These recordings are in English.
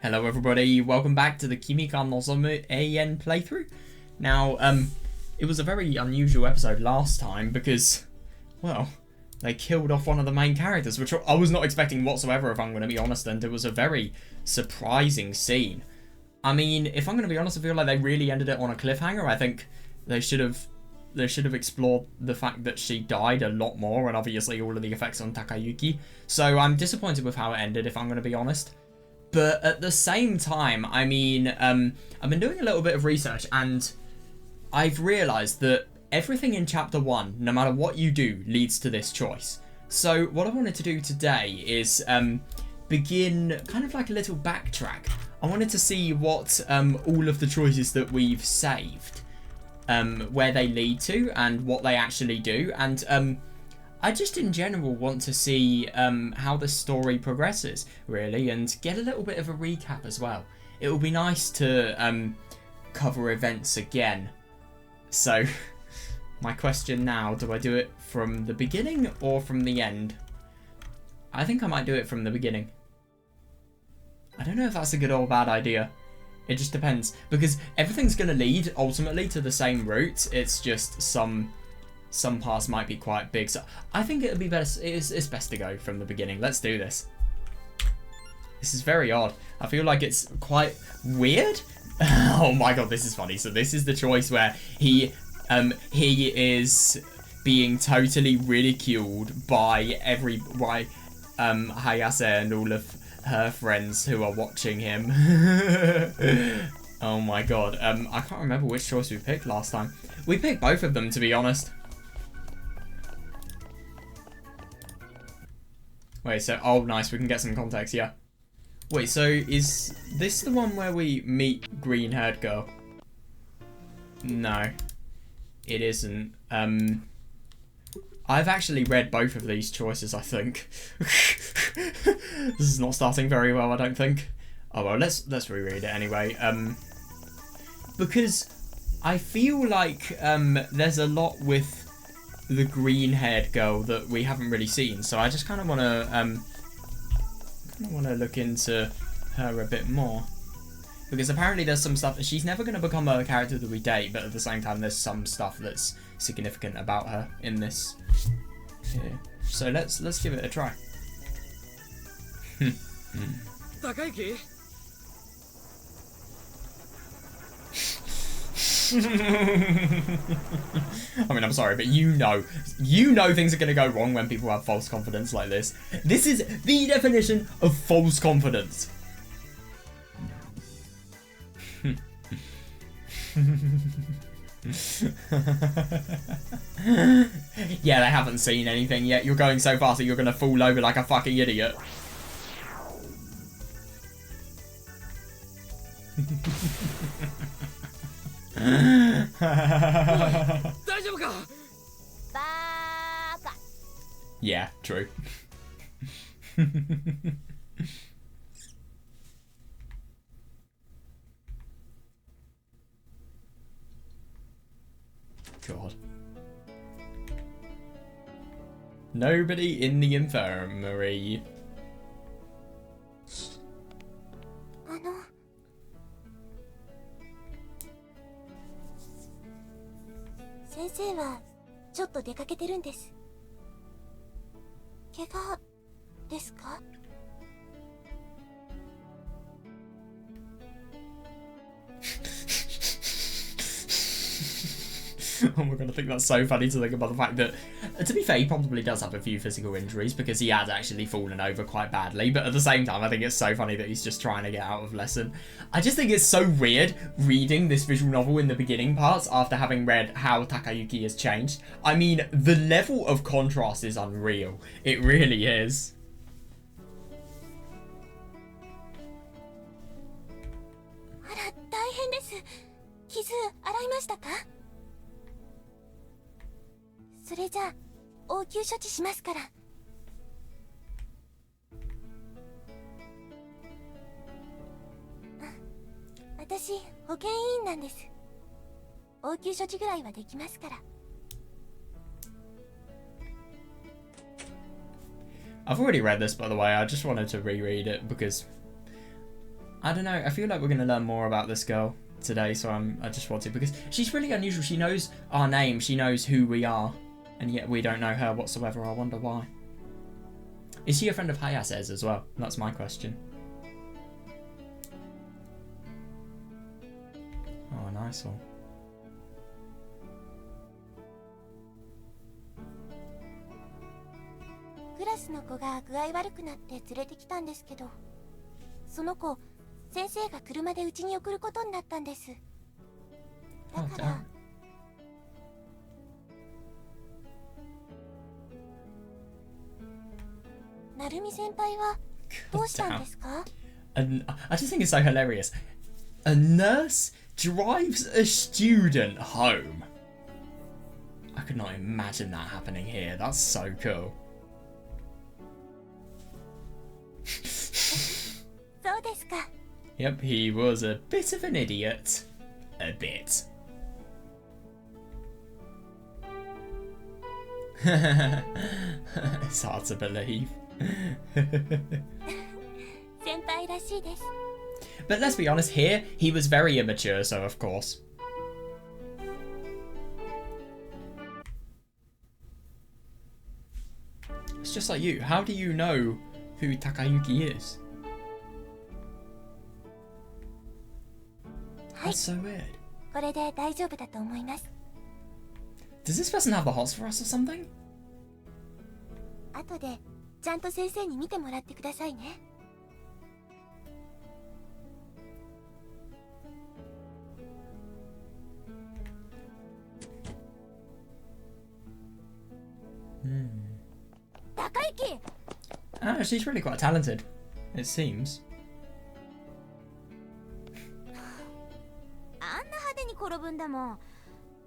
Hello everybody, welcome back to the Kimi Nozomu Eien playthrough. Now, it was a very unusual episode last time because, well, they killed off one of the main characters, which I was not expecting whatsoever, if I'm going to be honest, and it was a very surprising scene. I mean, if I'm going to be honest, I feel like they really ended it on a cliffhanger. I think they should have explored the fact that she died a lot more, and obviously all of the effects on Takayuki. So I'm disappointed with how it ended, if I'm going to be honest. But at the same time, I mean, I've been doing a little bit of research and I've realised that everything in Chapter 1, no matter what you do, leads to this choice. So what I wanted to do today is begin kind of like a little backtrack. I wanted to see what all of the choices that we've saved, where they lead to and what they actually do. And I just in general want to see how the story progresses, really, and get a little bit of a recap as well. It will be nice to cover events again. So, my question now, do I do it from the beginning or from the end? I think I might do it from the beginning. I don't know if that's a good or bad idea. It just depends, because everything's going to lead ultimately to the same route. It's just some parts might be quite big, so I think it would be best. It's best to go from the beginning. Let's do this. This is very odd. I feel like it's quite weird. Oh my god, this is funny. So this is the choice where he is being totally ridiculed by Hayase and all of her friends who are watching him. Oh my god. I can't remember which choice we picked last time. We picked both of them, to be honest. Wait, so, oh nice, we can get some context, yeah. Wait, so is this the one where we meet green-haired girl? No, it isn't. I've actually read both of these choices, I think. This is not starting very well, I don't think. Oh well, let's reread it anyway. Because I feel like there's a lot with the green-haired girl that we haven't really seen, so I just kind of want to look into her a bit more, because apparently there's some stuff. She's never going to become a character that we date, but at the same time there's some stuff that's significant about her in this here. So let's give it a try. Takayuki? I mean, I'm sorry, but you know things are going to go wrong when people have false confidence like this. This is the definition of false confidence. Yeah, they haven't seen anything yet. You're going so fast that you're going to fall over like a fucking idiot. Yeah, true. God. Nobody in the infirmary. 先生はちょっと出かけてるんです。怪我ですか？ Oh my god, I think that's so funny to think about the fact that, to be fair, he probably does have a few physical injuries because he has actually fallen over quite badly, but at the same time, I think it's so funny that he's just trying to get out of lesson. I just think it's so weird reading this visual novel in the beginning parts after having read how Takayuki has changed. I mean, the level of contrast is unreal. It really is. あら、大変です。傷洗いましたか？それじゃあ応急処置しますから。私保健委員なんです。応急処置ぐらいはできますから。I've already read this, by the way. I just wanted to reread it because I don't know. I feel like we're going to learn more about this girl today, so I just want to, because she's really unusual. She knows our name, she knows who we are, and yet we don't know her whatsoever. I wonder why. Is she a friend of Hayase's as well? That's my question. Oh, nice one.クラスの子が具合悪くなって連れてきたんですけど、その子、先生が車で家に送ることになったんです。だから、なるみ先輩はどうしたんですか？ And I just think it's so hilarious. A nurse drives a student home. I could not imagine that happening here. That's so cool. そうですか。Yep, he was a bit of an idiot. A bit. It's hard to believe. 先輩らしいです。But let's be honest, here he was very immature, so of course. It's just like you. How do you know who Takayuki is? That's so weird. これで大丈夫だと思います。 Does this person have the hots for us or something? 後でちゃんと先生に見てもらってくださいね。高之！ Ah, she's really quite talented, it seems. あんな派手に転ぶんだもん。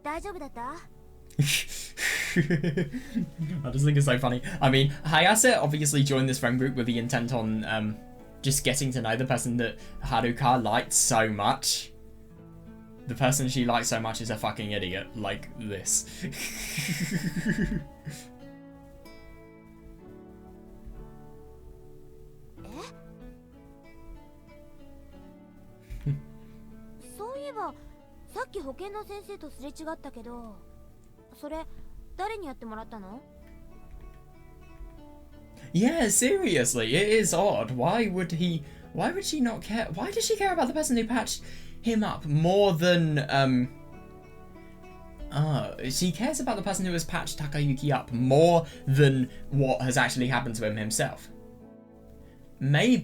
大丈夫だった？ I just think it's so funny. I mean, Hayase obviously joined this friend group with the intent on just getting to know the person that Haruka liked so much. The person she likes so much is a fucking idiot, like this. そういえばさっき保健の先生とすれ違ったけど、それ誰にやってもらったの？ Yeah, seriously, it is odd. Why would she not care? Why does she care about the person who patched him up more than she cares about the person who has patched Takayuki up more than what has actually happened to him himself. Maybe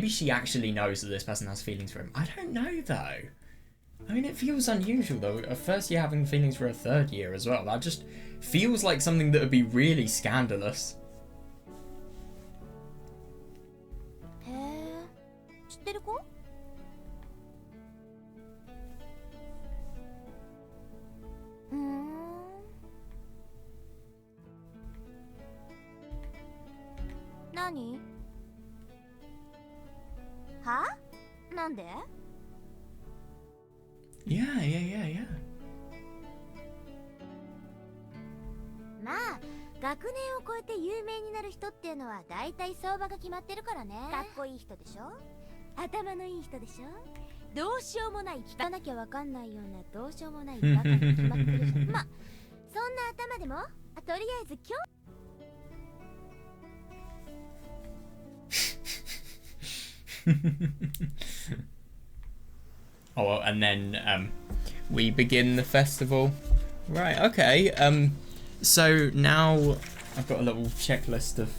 she actually knows that this person has feelings for him. I don't know though. I mean, it feels unusual though. A first year having feelings for a third year as well. That just feels like something that would be really scandalous. へえ、知ってる子？何？は？なんで？ Yeah. まあ、学年を超えて有名になる人っていうのは大体相場が決まってるからね。かっこいい人でしょ？頭のいい人でしょ？どうしようもない、聞かなきゃわかんないようなどうしようもないバカに決まってるじゃん。まあ、そんな頭でも、とりあえず今日。 Oh, well, and then we begin the festival. Right, okay. So now I've got a little checklist of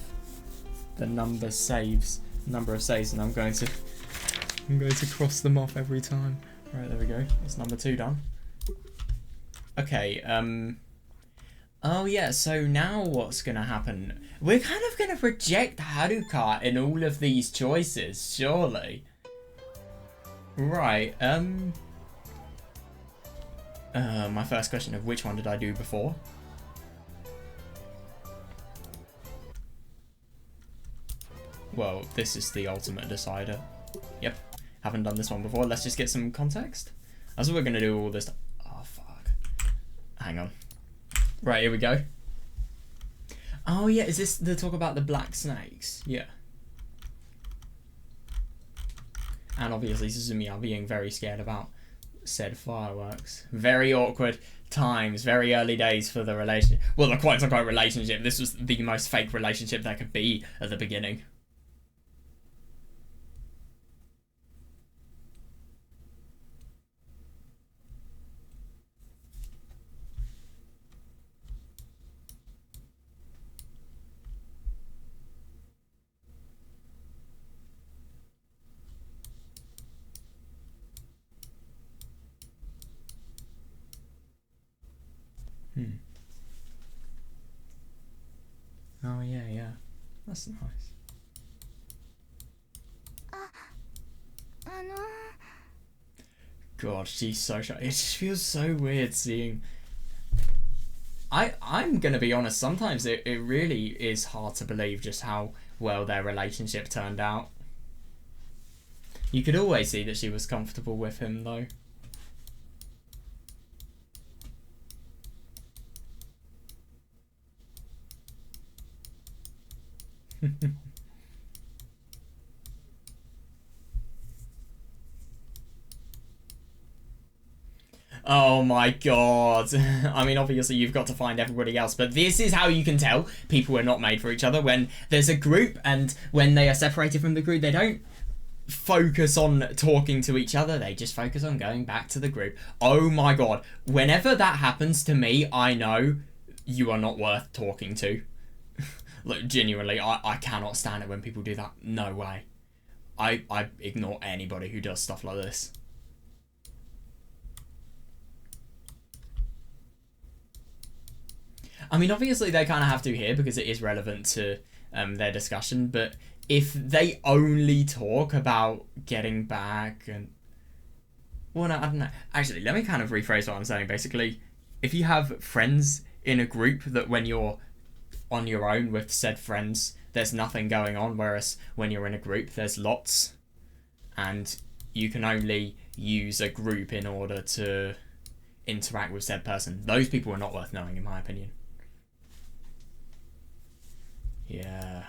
the number of saves, and I'm going to cross them off every time. Right, there we go. That's number 2 done. Okay, oh yeah, so now what's gonna happen? We're kind of gonna reject Haruka in all of these choices, surely. Right, my first question of which one did I do before? Well, this is the ultimate decider. Yep, haven't done this one before. Let's just get some context. That's what we're gonna do all this time. Oh, fuck. Hang on. Right, here we go. Oh yeah, is this the talk about the black snakes? Yeah. And obviously Suzumiya being very scared about said fireworks. Very awkward times, very early days for the relationship. Well, the quote-unquote relationship. This was the most fake relationship there could be at the beginning. Oh yeah. That's nice. God, she's so shy. It just feels so weird seeing... I'm gonna be honest, sometimes it really is hard to believe just how well their relationship turned out. You could always see that she was comfortable with him, though. Oh my god. I mean, obviously you've got to find everybody else, but this is how you can tell people are not made for each other. When there's a group and when they are separated from the group, they don't focus on talking to each other, they just focus on going back to the group. Oh my god. Whenever that happens to me, I know you are not worth talking to. Look, genuinely, I cannot stand it when people do that. No way. I ignore anybody who does stuff like this. I mean, obviously they kind of have to here because it is relevant to their discussion, but if they only talk about getting back and... Well, no, I don't know. Actually, let me kind of rephrase what I'm saying. Basically, if you have friends in a group that when you're on your own with said friends, there's nothing going on, whereas when you're in a group, there's lots, and you can only use a group in order to interact with said person. Those people are not worth knowing, in my opinion. Yeah.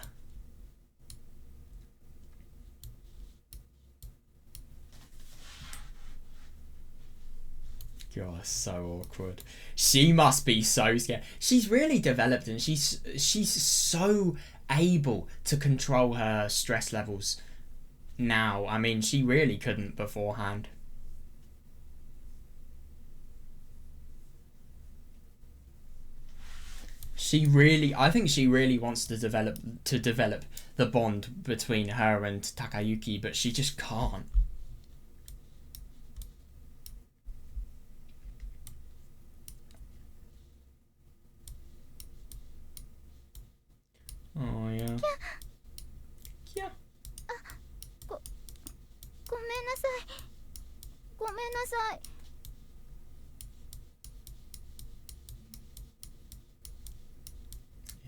God, so awkward. She must be so scared. She's really developed and she's so able to control her stress levels now. I mean, she really couldn't beforehand. I think she really wants to develop the bond between her and Takayuki, but she just can't. Oh yeah. Yeah. ごめんなさい。ごめんなさい。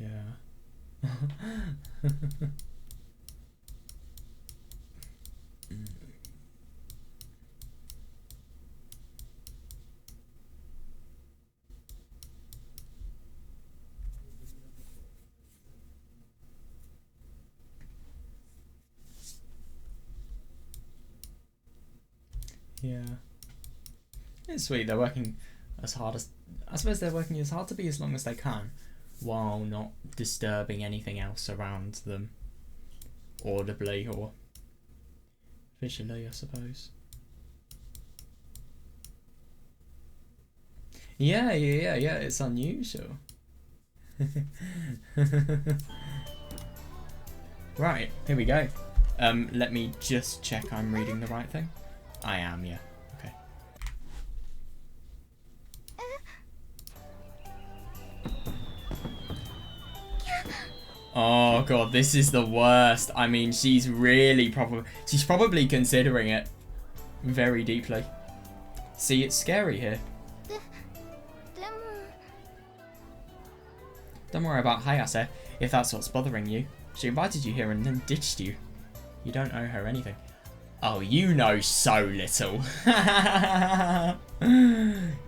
Yeah. Yeah. It's sweet. They're working as hard as... I suppose they're working as hard to be as long as they can, while not disturbing anything else around them, audibly or visually, I suppose. Yeah, it's unusual. Right, here we go. Let me just check I'm reading the right thing. I am, yeah. Okay. Oh god, this is the worst. I mean, she's probably considering it very deeply. See, it's scary here. Don't worry about Hayase, if that's what's bothering you. She invited you here and then ditched you. You don't owe her anything. Oh, you know so little.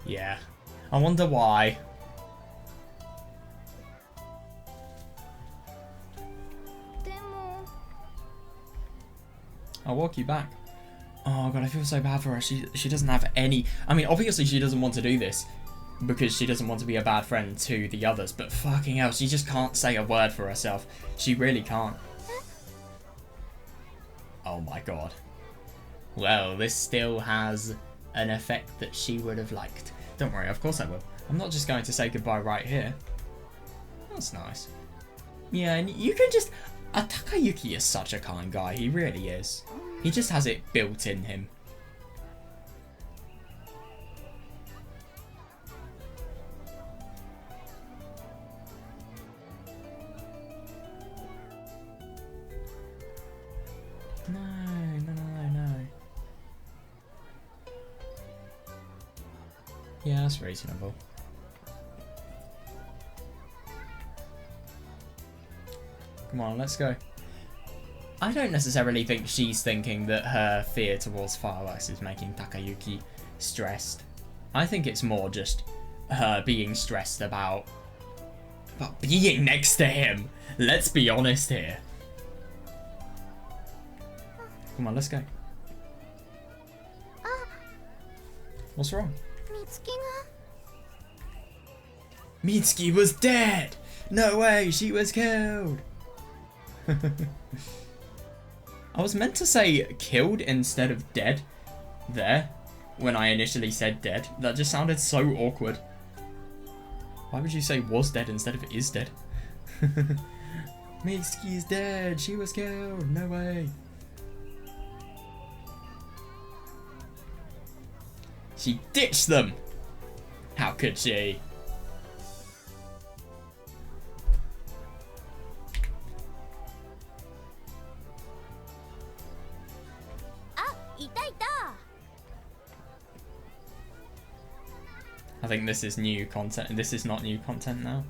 Yeah. I wonder why. I'll walk you back. Oh god, I feel so bad for her. She doesn't have any... I mean, obviously she doesn't want to do this because she doesn't want to be a bad friend to the others, but fucking hell, she just can't say a word for herself. She really can't. Oh my god. Well, this still has an effect that she would have liked. Don't worry, of course I will. I'm not just going to say goodbye right here. That's nice. Yeah, and you can just... Takayuki is such a kind guy, he really is. He just has it built in him. No. Yeah, that's reasonable. Come on, let's go. I don't necessarily think she's thinking that her fear towards fireworks is making Takayuki stressed. I think it's more just her being stressed about being next to him. Let's be honest here. Come on, let's go. What's wrong? Mitsuki was dead! No way, she was killed! I was meant to say killed instead of dead there when I initially said dead. That just sounded so awkward. Why would you say was dead instead of is dead? Mitsuki's dead, she was killed, no way. She ditched them! How could she? I think this is new content. This is not new content now.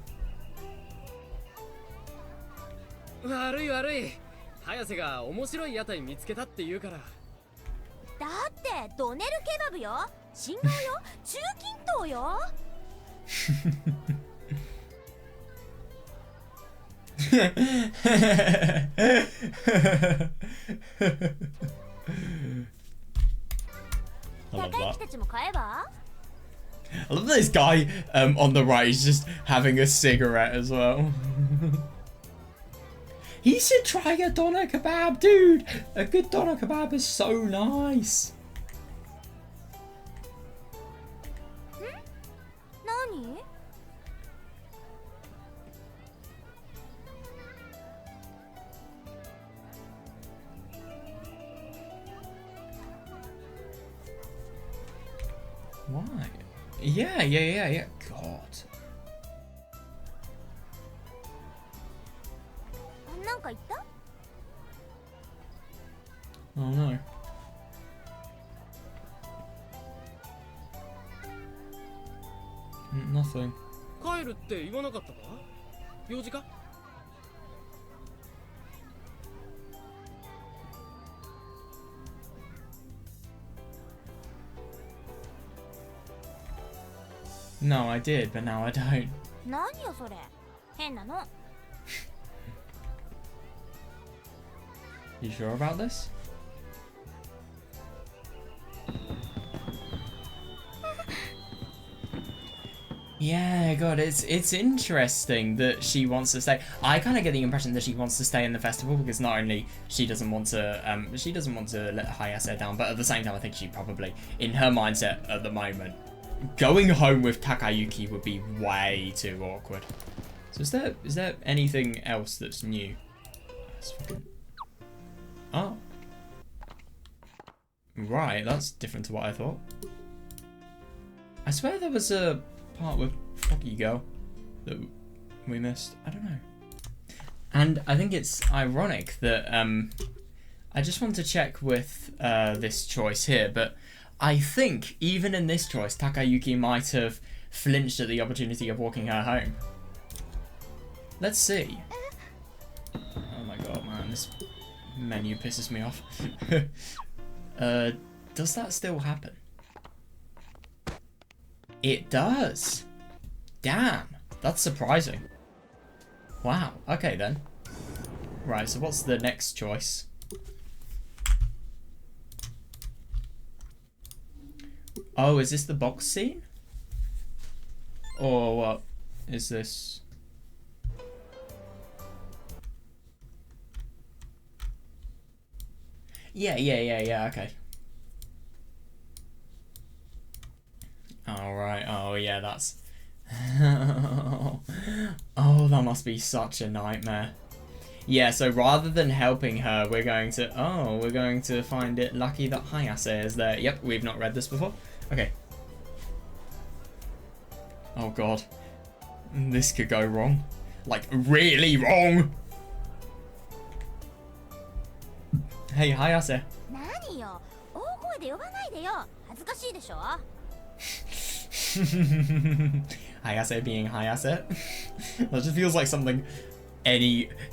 悪い悪い。早瀬が面白い屋台見つけたって言うから。だってドネルケバブよ。新顔よ。中近東よ。高木たちも買えば? I love this guy on the right is just having a cigarette as well. He should try a doner kebab, dude. A good doner kebab is so nice. Nani? Why? Yeah. God. なんか言った? Oh no. Nothing. 帰るって言わなかったか? 用事か? No, I did, but now I don't. 何よそれ。変なの。You sure about this? Yeah, God, it's interesting that she wants to stay. I kind of get the impression that she wants to stay in the festival because not only she doesn't want to let Hayase down, but at the same time I think she probably, in her mindset at the moment, going home with Takayuki would be way too awkward. So is there anything else that's new? That's fucking... Oh. Right, that's different to what I thought. I swear there was a part with Foggy Girl that we missed. I don't know. And I think it's ironic that I just want to check with this choice here, but I think even in this choice, Takayuki might have flinched at the opportunity of walking her home. Let's see. Oh my god, man, this menu pisses me off. Does that still happen? It does. Damn, that's surprising. Wow, okay then. Right, so what's the next choice? Oh, is this the box scene? Or what is this? Yeah, okay. Alright, oh yeah, that's... Oh, that must be such a nightmare. Yeah, so rather than helping her, we're going to find it lucky that Hayase is there. Yep, we've not read this before. Okay. Oh god. This could go wrong. Like, really wrong! Hey, Hayase. 何よ、大声で呼ばないでよ。恥ずかしいでしょ。Hayase being Hayase. That just feels like something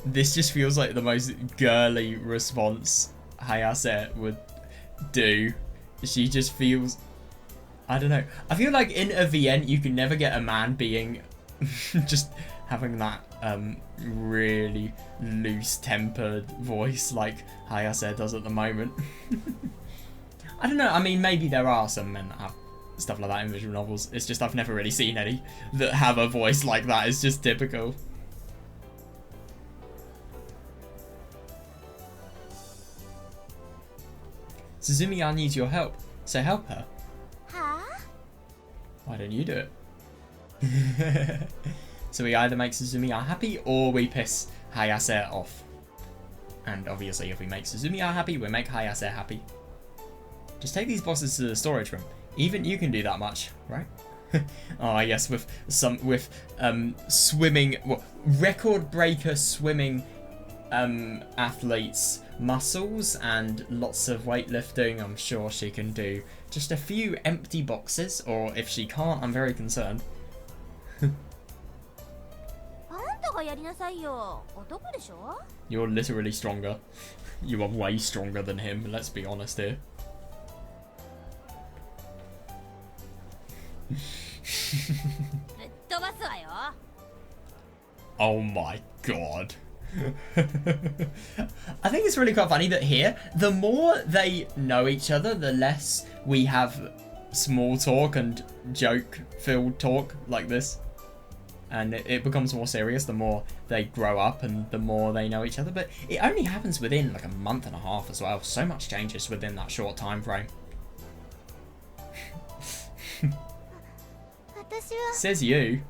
this just feels like the most girly response Hayase would do. She just feels, I don't know. I feel like in a VN you can never get a man being just having that really loose-tempered voice like Hayase does at the moment. I don't know, I mean maybe there are some men that have stuff like that in visual novels. It's just I've never really seen any that have a voice like that. It's just typical. Suzumiya needs your help, so help her. Huh? Why don't you do it? So we either make Suzumiya happy or we piss Hayase off. And obviously if we make Suzumiya happy, we make Hayase happy. Just take these boxes to the storage room. Even you can do that much, right? Oh yes, with swimming, well, record breaker swimming athletes muscles and lots of weightlifting, I'm sure she can do just a few empty boxes, or if she can't, I'm very concerned. You're literally stronger. You are way stronger than him, let's be honest here. Oh my god. I think it's really quite funny that here, the more they know each other, the less we have small talk and joke-filled talk like this. And it becomes more serious the more they grow up and the more they know each other. But it only happens within like a month and a half as well. So much changes within that short time frame. Says you.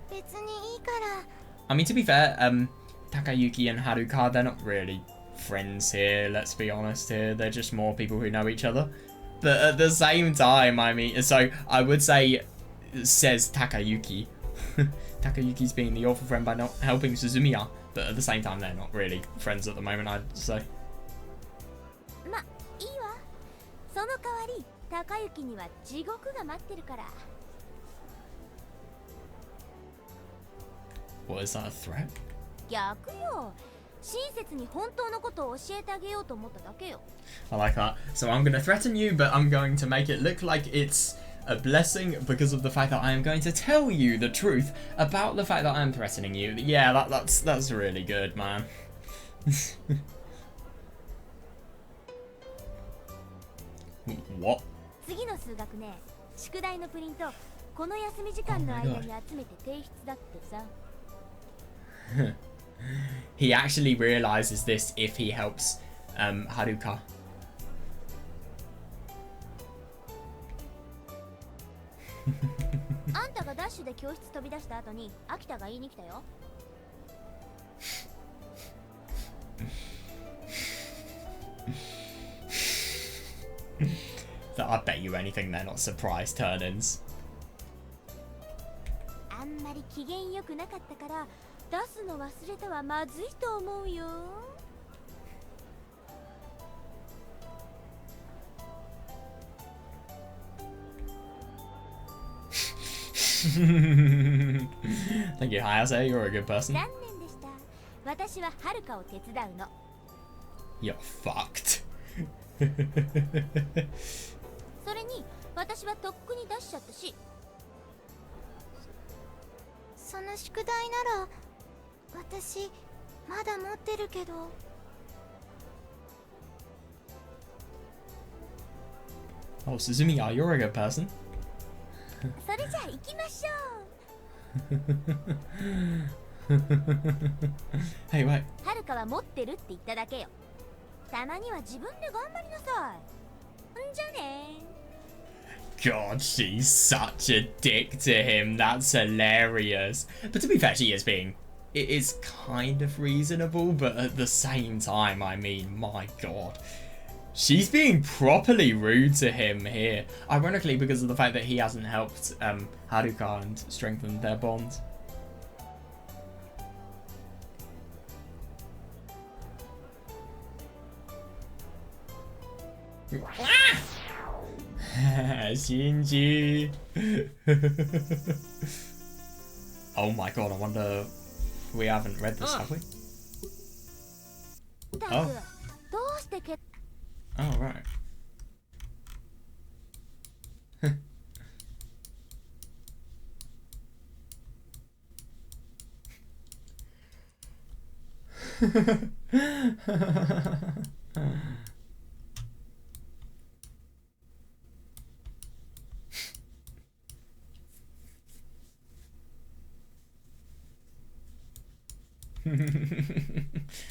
I mean, to be fair, Takayuki and Haruka, they're not really friends here, let's be honest here. They're just more people who know each other. But at the same time, I mean, so I would say, says Takayuki. Takayuki's being the awful friend by not helping Suzumiya, but at the same time, they're not really friends at the moment, I'd say. What, is that a threat? I like that. So I'm going to threaten you, but I'm going to make it look like it's a blessing because of the fact that I am going to tell you the truth about the fact that I'm threatening you. Yeah, that's really good, man. What? He actually realizes this if he helps Haruka. I bet you anything they're not surprise turn-ins. Thank you, Hayase. You're a good person. You're fucked. Oh, Suzumiya, you're a good person. それじゃあ行きましょ Hey, wait. う。はるかは持ってるって言っただけよ。たまには自分で頑張りなさい。んじゃね。 God, she's such a dick to him. That's hilarious. But to be fair, she is being... It is kind of reasonable, but at the same time, I mean, my God. She's being properly rude to him here. Ironically, because of the fact that he hasn't helped Haruka and strengthened their bond. Shinji. Oh my God, I wonder... We haven't read this, have we? タク、どうしてけ Oh, right.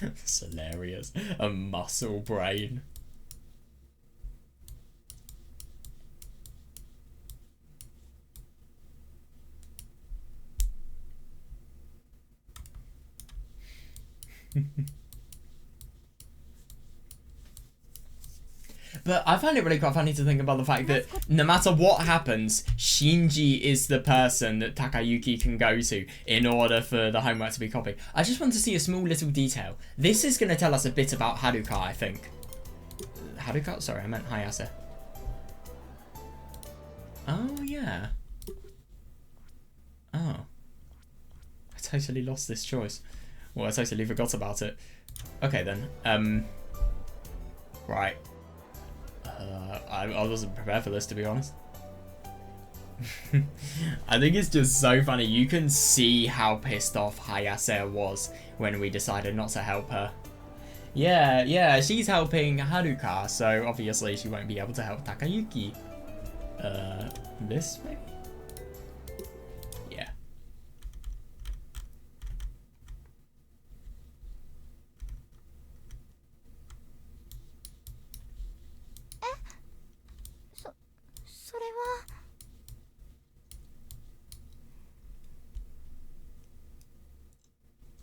It's hilarious. A muscle brain. But I find it really quite funny to think about the fact that no matter what happens, Shinji is the person that Takayuki can go to in order for the homework to be copied. I just want to see a small little detail. This is going to tell us a bit about Haruka, I think. Haruka? Sorry, I meant Hayase. Oh, yeah. Oh. I totally lost this choice. Well, I totally forgot about it. Okay, then. Right. I wasn't prepared for this, to be honest. I think it's just so funny. You can see how pissed off Hayase was when we decided not to help her. Yeah, she's helping Haruka, so obviously she won't be able to help Takayuki. This maybe? Yeah.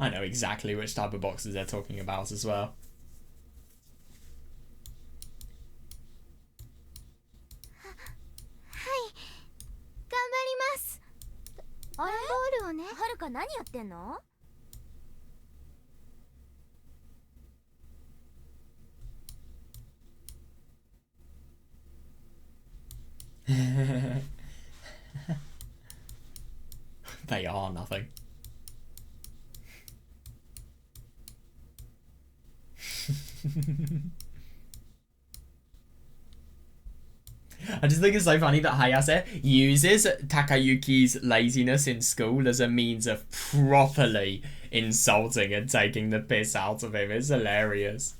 I know exactly which type of boxes they're talking about as well. Hi. 頑張ります。あれ？ボールをね。はるか何やってんの？ They are nothing. I just think it's so funny that Hayase uses Takayuki's laziness in school as a means of properly insulting and taking the piss out of him. It's hilarious.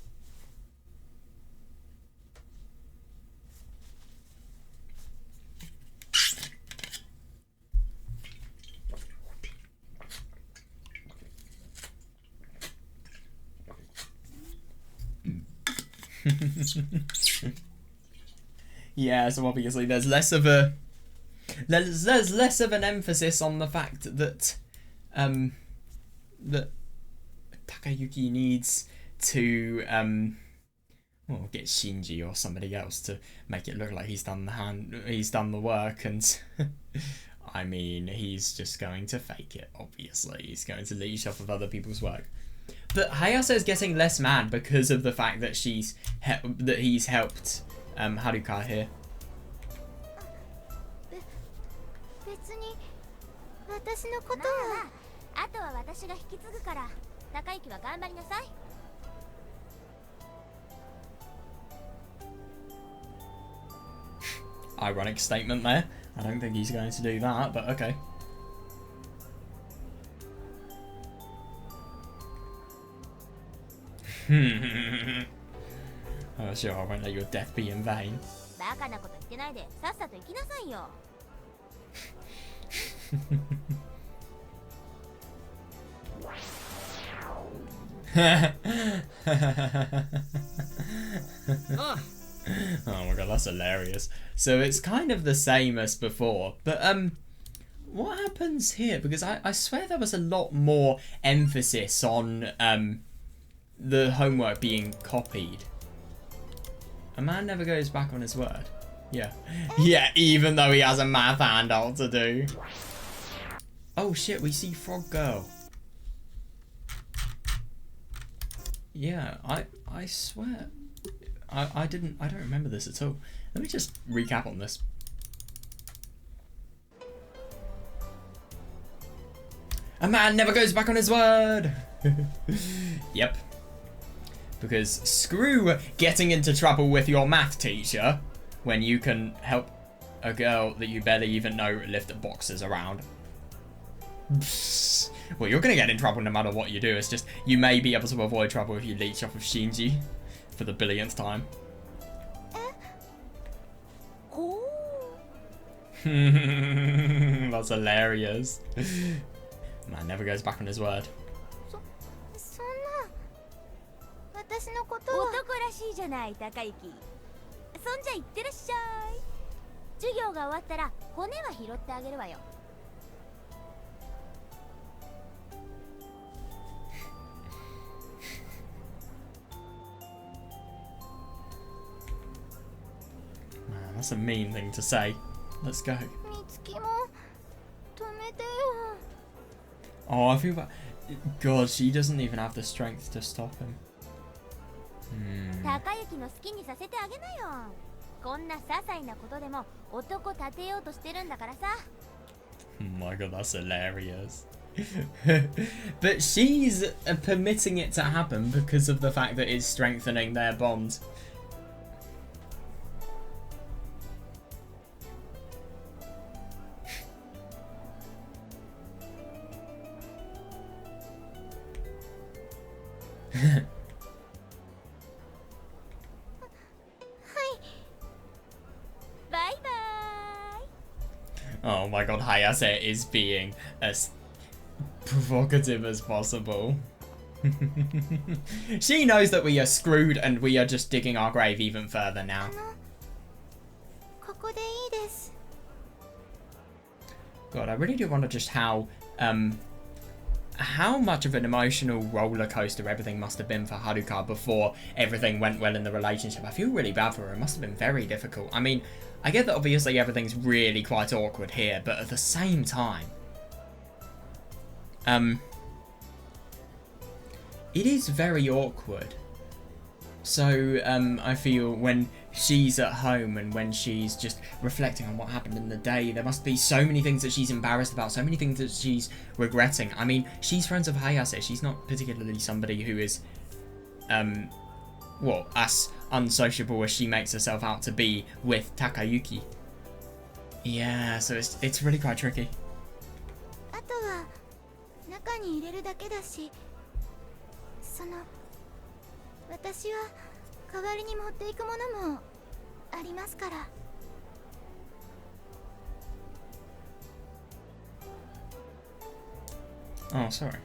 Yeah, so obviously there's less of an emphasis on the fact that that Takayuki needs to get Shinji or somebody else to make it look like he's done the work, and I mean, he's just going to fake it, obviously. He's going to leech off of other people's work. But Hayase is getting less mad because of the fact that he's helped Haruka here. 別に私のことは、あとは私が引き継ぐから、高之は頑張りなさい。Ironic statement there. I don't think he's going to do that, but okay. Oh, sure, I won't let your death be in vain. バカなこと言ってないで、さっさと行きなさいよ。Ah, Oh my god, that's hilarious. So it's kind of the same as before, but what happens here? Because I swear there was a lot more emphasis on the homework being copied. A man never goes back on his word. Yeah. Yeah, even though he has a math handout to do. Oh shit, we see Frog Girl. Yeah, I swear. I don't remember this at all. Let me just recap on this. A man never goes back on his word. Yep. Because screw getting into trouble with your math teacher when you can help a girl that you barely even know lift boxes around. Well, you're gonna get in trouble no matter what you do. It's just you may be able to avoid trouble if you leech off of Shinji for the billionth time. That's hilarious. Man never goes back on his word. そんな私のことは男らしいじゃない高雪。そんじゃ行ってらっしゃい。授業が終わったら骨は拾ってあげるわよ。Man, that's a mean thing to say. Let's go. みつきも止めてよ。 Oh, I feel bad. God, she doesn't even have the strength to stop him. 高雪の好きにさせてあげなよ。こんな些細なことでも男立てようとしてるんだからさ。Oh my god, that's hilarious. But she's permitting it to happen because of the fact that it's strengthening their bond. Oh my god, Hayase is being as provocative as possible. She knows that we are screwed and we are just digging our grave even further now. ここでいいです。 God, I really do wonder just how much of an emotional roller coaster everything must have been for Haruka before everything went well in the relationship. I feel really bad for her. It must have been very difficult. I mean, I get that obviously everything's really quite awkward here, but at the same time, it is very awkward. So, I feel when she's at home and when she's just reflecting on what happened in the day, there must be so many things that she's embarrassed about, so many things that she's regretting. I mean, she's friends with Hayase. She's not particularly somebody who is, well, as unsociable as she makes herself out to be with Takayuki. Yeah, so it's really quite tricky. あとは中に入れるだけだし、その私は代わりに持っていくものもありますから。Oh, sorry.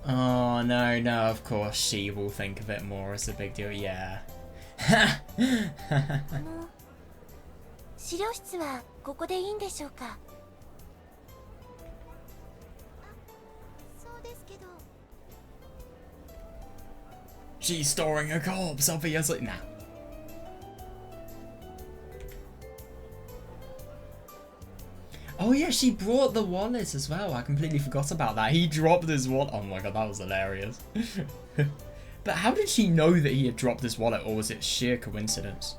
Oh, no, no, of course she will think of it more as a big deal, yeah. 資料室はここでいいんでしょうか。そうですけど。 She's storing a corpse, obviously. Nah. Oh yeah, she brought the wallet as well. I completely forgot about that. He dropped his wallet. Oh my god, that was hilarious. But how did she know that he had dropped his wallet, or was it sheer coincidence?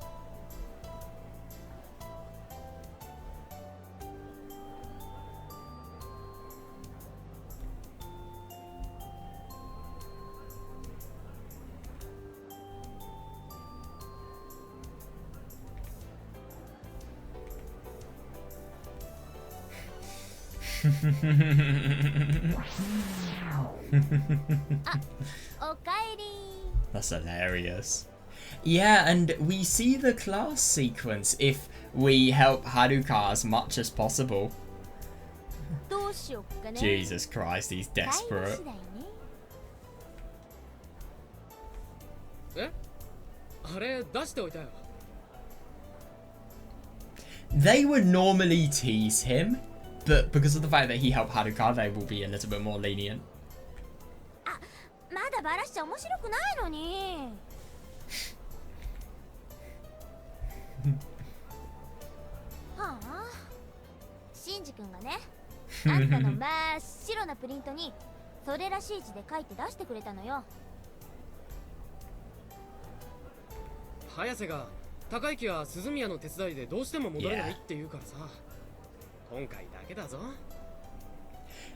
That's hilarious. Yeah, and we see the class sequence if we help Haruka as much as possible. Jesus Christ, he's desperate. They would normally tease him, but because of the fact that he helped Haruka, they will be a little bit more lenient.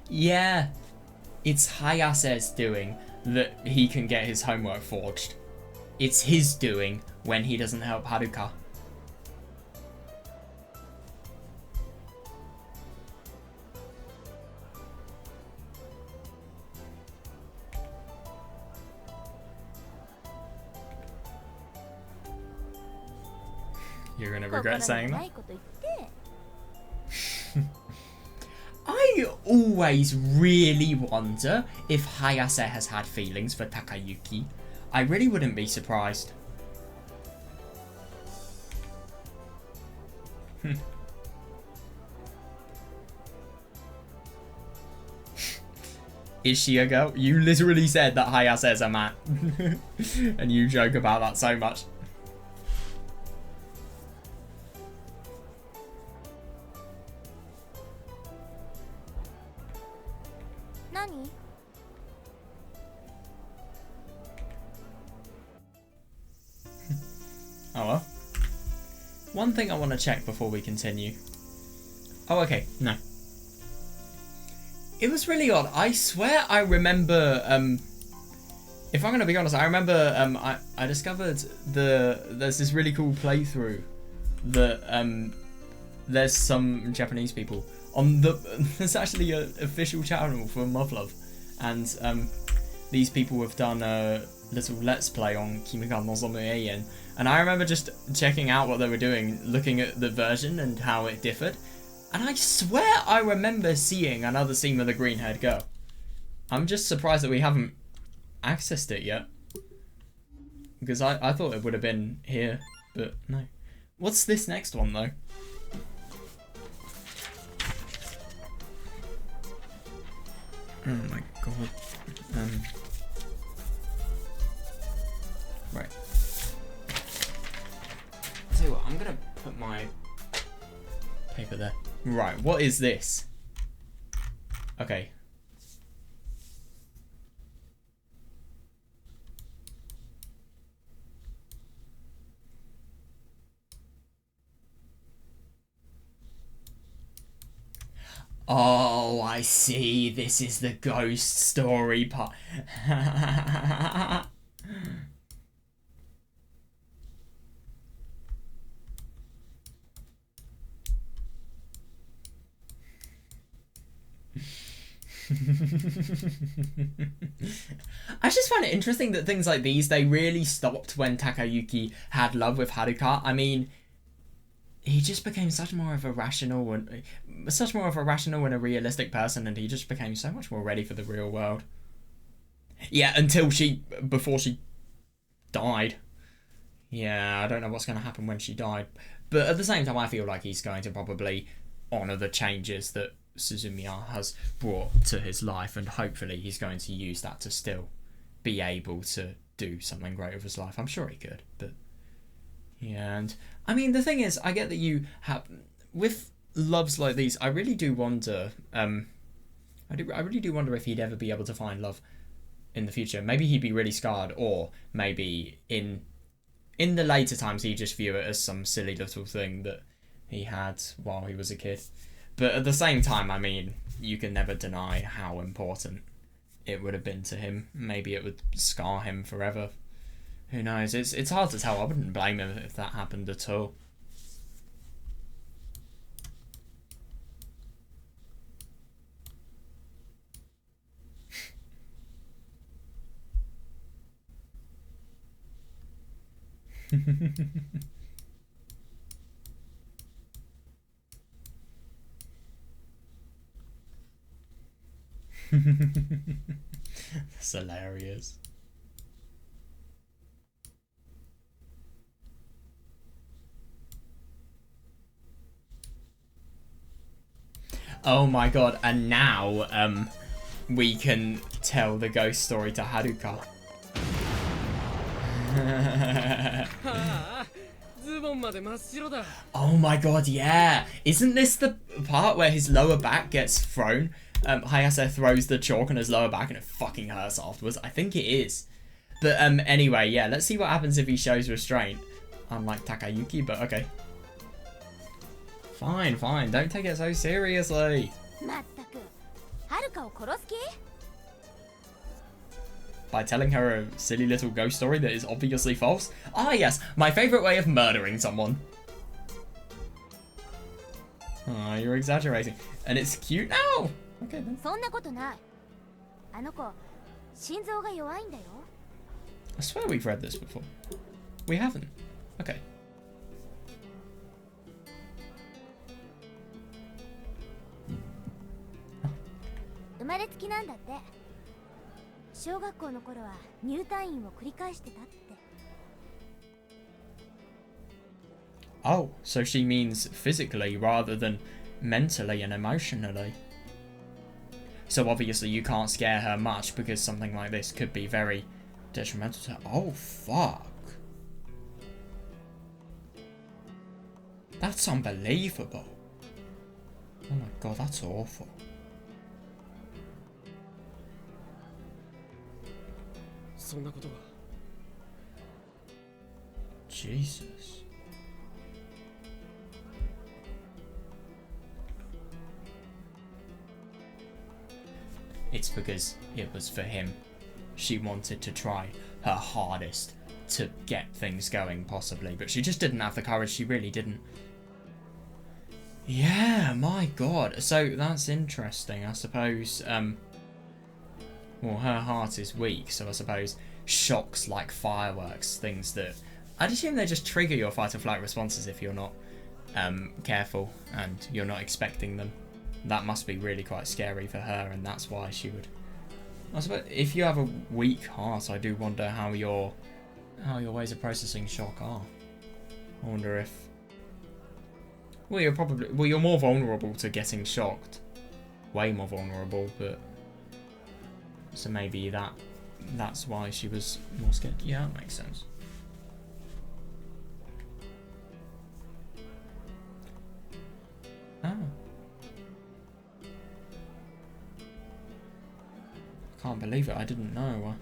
Yeah, it's Hayase's doing that he can get his homework forged. It's his doing when he doesn't help Haruka. You're gonna regret saying that. I always really wonder if Hayase has had feelings for Takayuki. I really wouldn't be surprised. Is she a girl? You literally said that Hayase is a man. And you joke about that so much. Oh well. One thing I want to check before we continue. Oh, okay. No. It was really odd. I swear I remember, if I'm going to be honest, I remember I discovered there's this really cool playthrough that there's some Japanese people on there's actually an official channel for Muv-Love, and these people have done a little let's play on Kimi no Nozomu Eien, and I remember just checking out what they were doing, looking at the version and how it differed, and I swear I remember seeing another scene with a green-haired girl. I'm just surprised that we haven't accessed it yet, because I thought it would have been here, but no. What's this next one though? Oh my god. Right. So I'm gonna put my paper there. Right, what is this? Okay. Oh, I see. This is the ghost story part. I just find it interesting that things like these, they really stopped when Takayuki had love with Haruka. I mean, he just became such more of a rational and a realistic person, and he just became so much more ready for the real world. Yeah, before she died. Yeah, I don't know what's going to happen when she died, but at the same time, I feel like he's going to probably honour the changes that Suzumiya has brought to his life, and hopefully he's going to use that to still be able to do something great with his life. I'm sure he could, but yeah. And I mean, the thing is, I get that you have with loves like these. I really do wonder. I really do wonder if he'd ever be able to find love in the future. Maybe he'd be really scarred, or maybe in the later times he'd just view it as some silly little thing that he had while he was a kid. But at the same time, I mean, you can never deny how important it would have been to him. Maybe it would scar him forever. Who knows? It's hard to tell. I wouldn't blame him if that happened at all. That's hilarious. Oh my god, and now we can tell the ghost story to Haruka. Oh my god, yeah. Isn't this the part where his lower back gets thrown? Hayase throws the chalk on his lower back and it fucking hurts afterwards. I think it is. But anyway, yeah, let's see what happens if he shows restraint. Unlike Takayuki, but okay. Fine, fine. Don't take it so seriously. By telling her a silly little ghost story that is obviously false? Ah yes, my favourite way of murdering someone. Oh, you're exaggerating. And it's cute now? Okay then. I swear we've read this before. We haven't. Okay. Oh, so she means physically rather than mentally and emotionally. So obviously you can't scare her much because something like this could be very detrimental to her. Oh, fuck. That's unbelievable. Oh my god, that's awful. Jesus. It's because it was for him. She wanted to try her hardest to get things going, possibly, but she just didn't have the courage. She really didn't. Yeah, my god. So that's interesting. I suppose, well, her heart is weak, so I suppose shocks like fireworks, things that... I'd assume they just trigger your fight or flight responses if you're not careful and you're not expecting them. That must be really quite scary for her, and that's why she would... I suppose if you have a weak heart, I do wonder how your ways of processing shock are. I wonder if... Well, you're more vulnerable to getting shocked. Way more vulnerable, but... So maybe that's why she was more scared. Yeah, that makes sense. Oh. Can't believe it, I didn't know.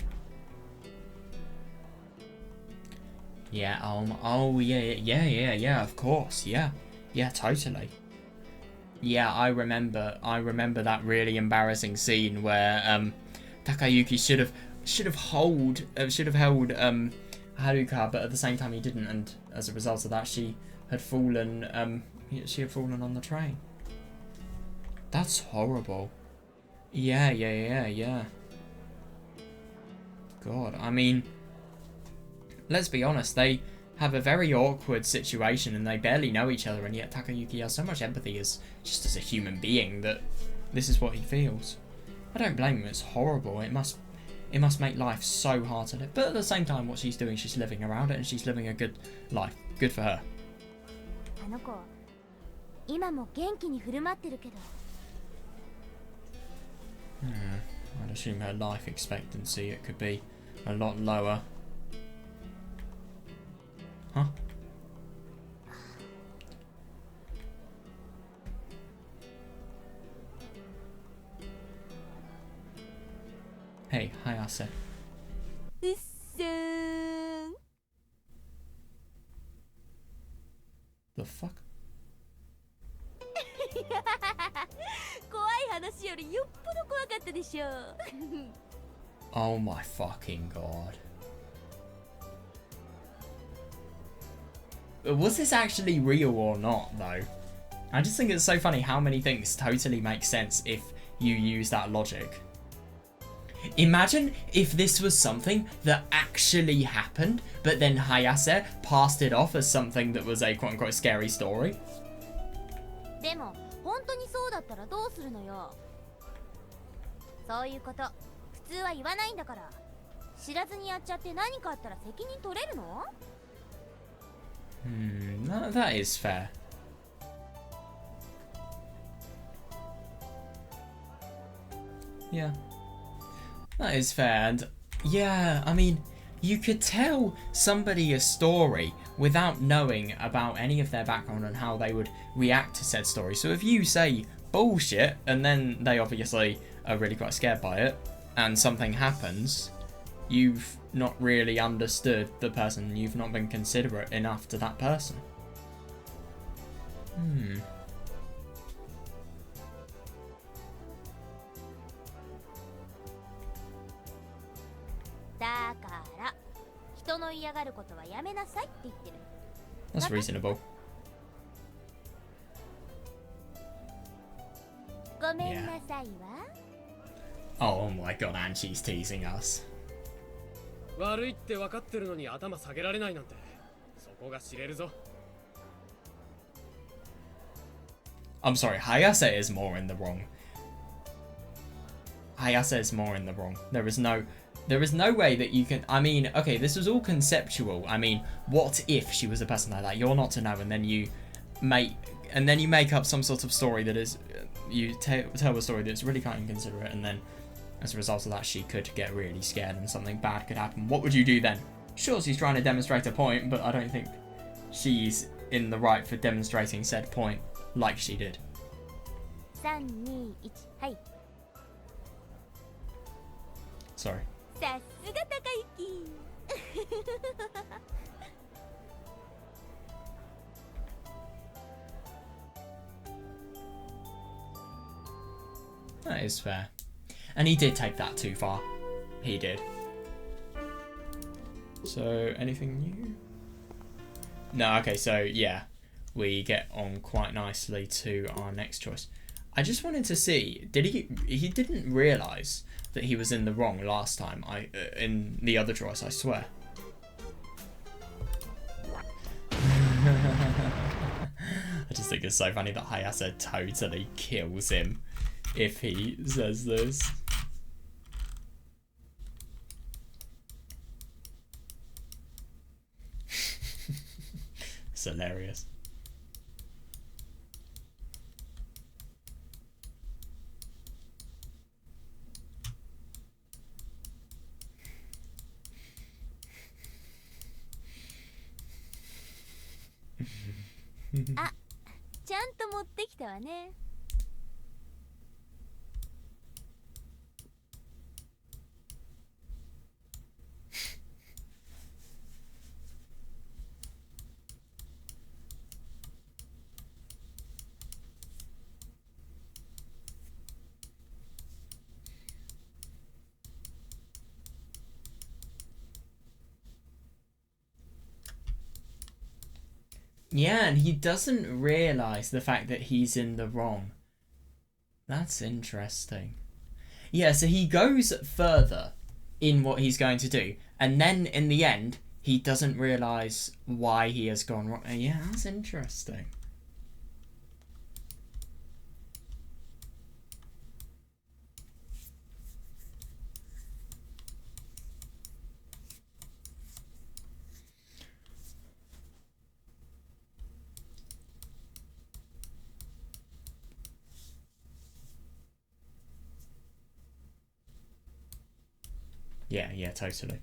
Yeah, oh yeah, of course, yeah. Yeah, totally. Yeah, I remember that really embarrassing scene where Takayuki should have held Haruka, but at the same time he didn't, and as a result of that she had fallen on the train. That's horrible. Yeah. God, I mean, let's be honest, they have a very awkward situation and they barely know each other, and yet Takayuki has so much empathy as a human being that this is what he feels. I don't blame him, it's horrible. It must make life so hard to live. But at the same time, what she's doing, she's living around it and she's living a good life. Good for her. I'd assume her life expectancy, it could be a lot lower. Huh? Hey, Hayase. The fuck? Oh my fucking god. Was this actually real or not, though? I just think it's so funny how many things totally make sense if you use that logic. Imagine if this was something that actually happened, but then Hayase passed it off as something that was a quote-unquote scary story. でも本当にそうだったらどうするのよ。そういうこと普通は言わないんだから。知らずにやっちゃって何かあったら責任取れるの？ That is fair. Yeah. That is fair, and yeah, I mean, you could tell somebody a story without knowing about any of their background and how they would react to said story. So if you say bullshit, and then they obviously are really quite scared by it, and something happens, you've not really understood the person, you've not been considerate enough to that person. だから人の嫌がることはやめなさいって言ってる。That's reasonable. ごめんなさいわ。Oh my god, and she's teasing us. 悪いって分かってるのに頭下げられないなんて、そこが知れるぞ。I'm sorry, Hayase is more in the wrong. Hayase is more in the wrong. There is no way that you can. I mean, okay, this was all conceptual. I mean, what if she was a person like that? You're not to know, and then you make up some sort of story that is, you tell a story that's really kind of inconsiderate, and then as a result of that, she could get really scared and something bad could happen. What would you do then? Sure, she's trying to demonstrate a point, but I don't think she's in the right for demonstrating said point like she did. 3、2、1、はい。Sorry. さすが高雪。That is fair. And he did take that too far. He did. So, anything new? No, okay, so yeah. We get on quite nicely to our next choice. I just wanted to see, he didn't realise that he was in the wrong last time, in the other choice, I swear. I just think it's so funny that Hayase totally kills him if he says this. It's hilarious. Ah, ちゃんと持ってきたわね。Yeah, and he doesn't realise the fact that he's in the wrong. That's interesting. Yeah, so he goes further in what he's going to do, and then in the end, he doesn't realise why he has gone wrong. Yeah, that's interesting. Yeah, totally.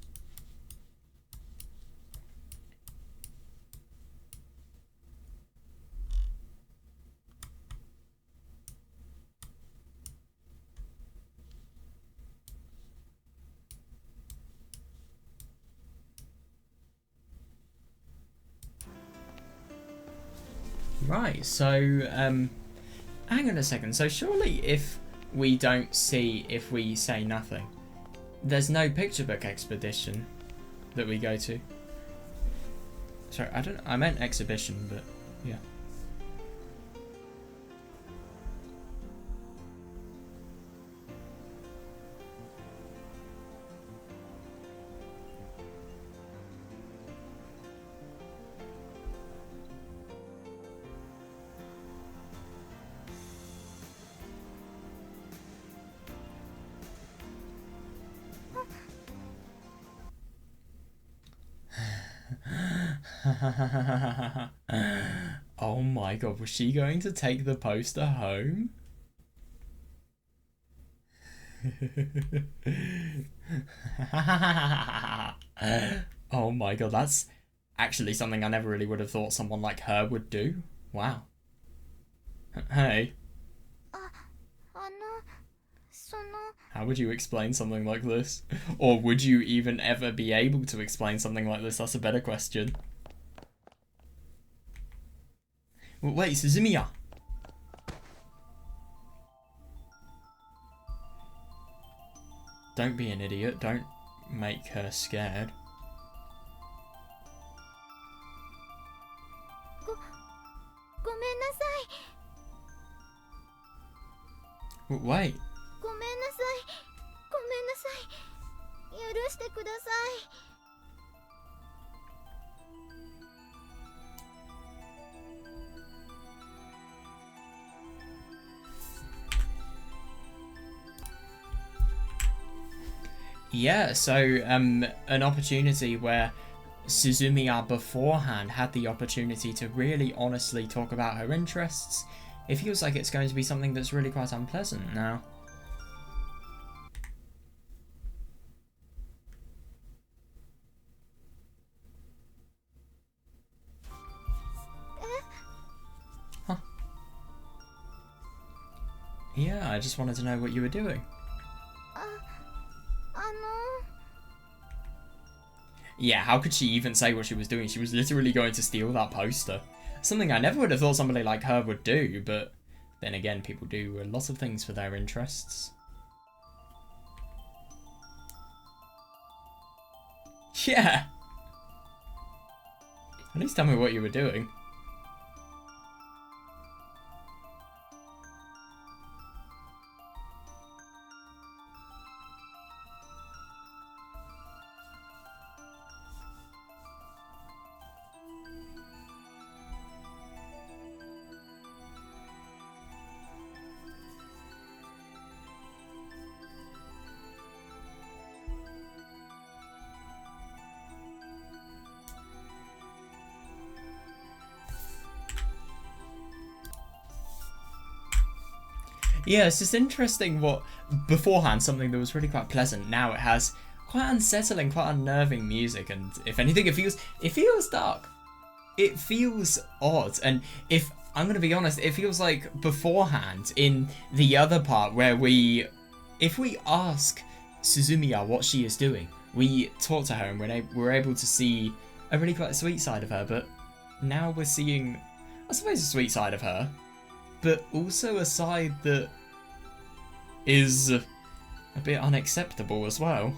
Right, so, hang on a second. So surely if we don't see, if we say nothing, there's no picture book expedition that we go to. Sorry, I meant exhibition, but yeah. Oh my god, was she going to take the poster home? Oh my god, that's actually something I never really would have thought someone like her would do. Wow. Hey. How would you explain something like this? Or would you even ever be able to explain something like this? That's a better question. Wait, Suzumiya! Don't be an idiot. Don't make her scared. Wait. Yeah, so an opportunity where Suzumiya beforehand had the opportunity to really honestly talk about her interests. It feels like it's going to be something that's really quite unpleasant now. Huh. Yeah, I just wanted to know what you were doing. Yeah, how could she even say what she was doing? She was literally going to steal that poster. Something I never would have thought somebody like her would do, but then again, people do a lot of things for their interests. Yeah! At least tell me what you were doing. Yeah, it's just interesting what, beforehand, something that was really quite pleasant, now it has quite unsettling, quite unnerving music, and if anything, it feels dark. It feels odd, and if I'm going to be honest, it feels like beforehand, in the other part where if we ask Suzumiya what she is doing, we talk to her and we're able to see a really quite sweet side of her, but now we're seeing, I suppose, a sweet side of her, but also a side that is a bit unacceptable as well.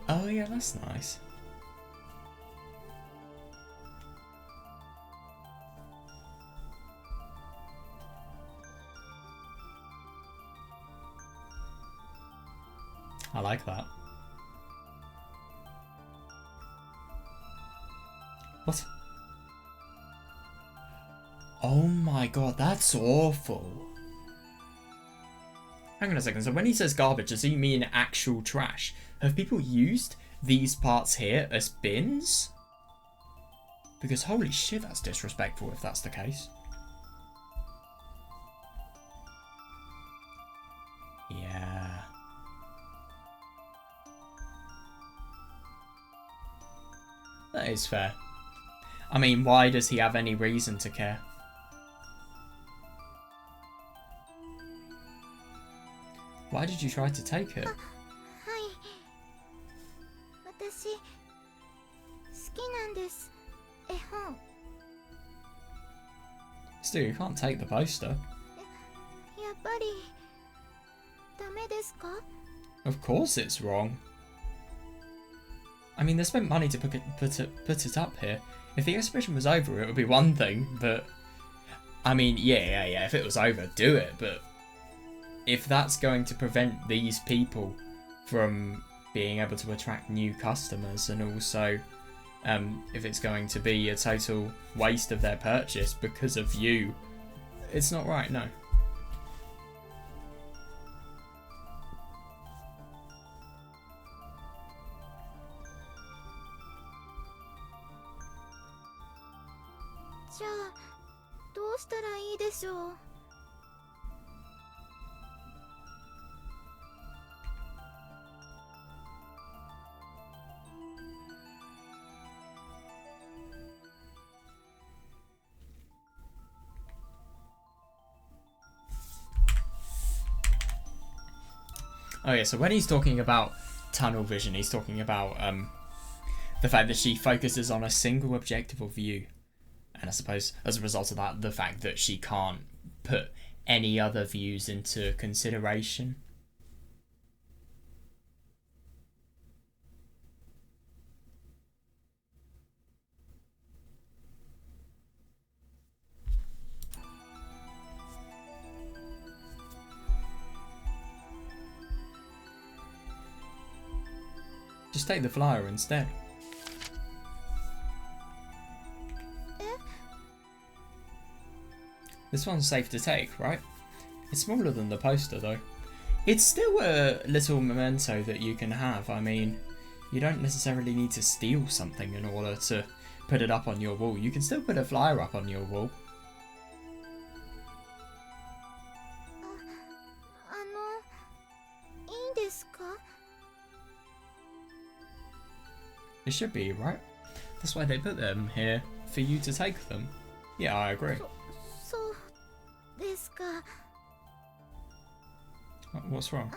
Oh yeah, that's nice. I like that. What? Oh my god, that's awful. Hang on a second, so when he says garbage, does he mean actual trash? Have people used these parts here as bins? Because holy shit, that's disrespectful if that's the case. Yeah. That is fair. I mean, why does he have any reason to care? Why did you try to take it? Still, you can't take the poster. Of course it's wrong. I mean, they spent money to put it up here. If the exhibition was over, it would be one thing, but... I mean, yeah, if it was over, do it, but... If that's going to prevent these people from being able to attract new customers, and also if it's going to be a total waste of their purchase because of you, it's not right, no. Oh yeah, so when he's talking about tunnel vision, he's talking about the fact that she focuses on a single objective of view. And I suppose as a result of that, the fact that she can't put any other views into consideration. Just take the flyer instead. This one's safe to take, right? It's smaller than the poster though. It's still a little memento that you can have. I mean, you don't necessarily need to steal something in order to put it up on your wall. You can still put a flyer up on your wall. It should be, right? That's why they put them here, for you to take them. Yeah, I agree. What's wrong?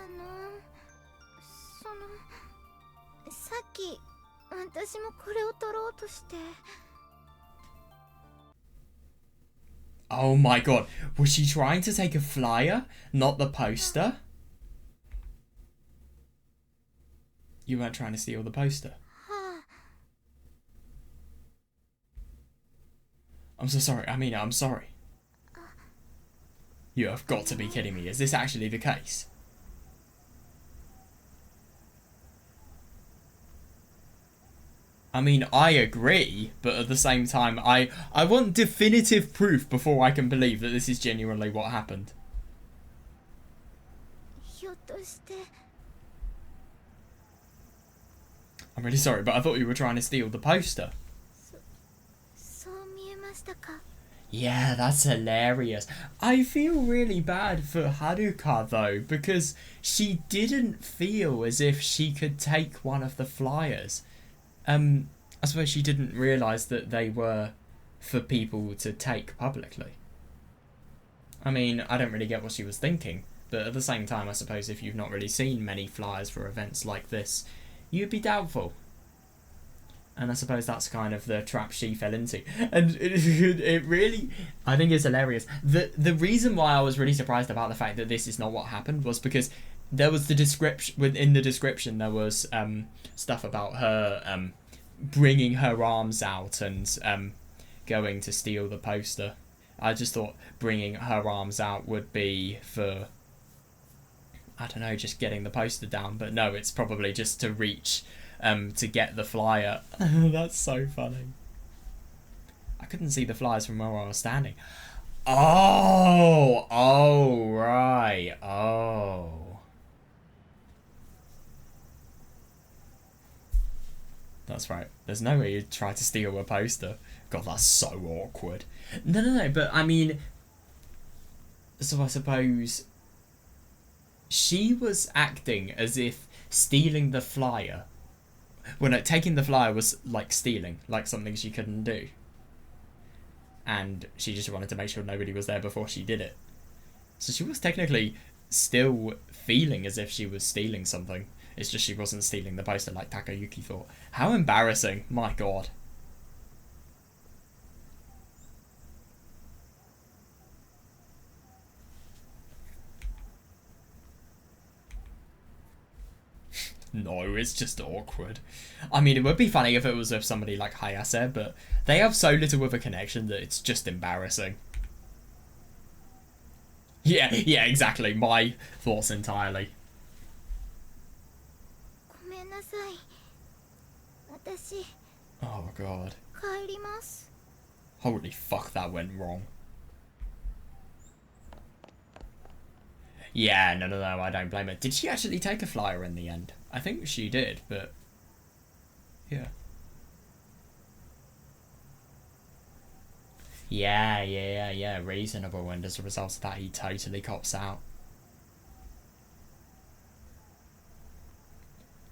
Oh my god, was she trying to take a flyer, not the poster? You weren't trying to steal the poster. I'm so sorry. I mean, I'm sorry. You have got to be kidding me. Is this actually the case? I mean, I agree, but at the same time, I want definitive proof before I can believe that this is genuinely what happened. I'm really sorry, but I thought you were trying to steal the poster. Yeah, that's hilarious. I feel really bad for Haruka though, because she didn't feel as if she could take one of the flyers. I suppose she didn't realise that they were for people to take publicly. I mean, I don't really get what she was thinking, but at the same time, I suppose if you've not really seen many flyers for events like this, you'd be doubtful. And I suppose that's kind of the trap she fell into. And it really, I think it's hilarious. The reason why I was really surprised about the fact that this is not what happened was because there was the description, within the description there was stuff about her bringing her arms out and going to steal the poster. I just thought bringing her arms out would be for, I don't know, just getting the poster down. But no, it's probably just to reach... to get the flyer. That's so funny. I couldn't see the flyers from where I was standing. Oh, right. Oh. That's right. There's no way you'd try to steal a poster. God, that's so awkward. No, but I mean... So I suppose... She was acting as if stealing the flyer... Well, no, taking the flyer was like stealing, like something she couldn't do. And she just wanted to make sure nobody was there before she did it. So she was technically still feeling as if she was stealing something. It's just she wasn't stealing the poster like Takayuki thought. How embarrassing, my god. No, it's just awkward. I mean, it would be funny if it was with somebody like Hayase, but they have so little of a connection that it's just embarrassing. Yeah, exactly. My thoughts entirely. んなさい。私 Oh god. 帰ります。 Holy fuck, that went wrong. Yeah, no, I don't blame her. Did she actually take a flyer in the end? I think she did, but... Yeah. Yeah, reasonable, and as a result of that, he totally cops out.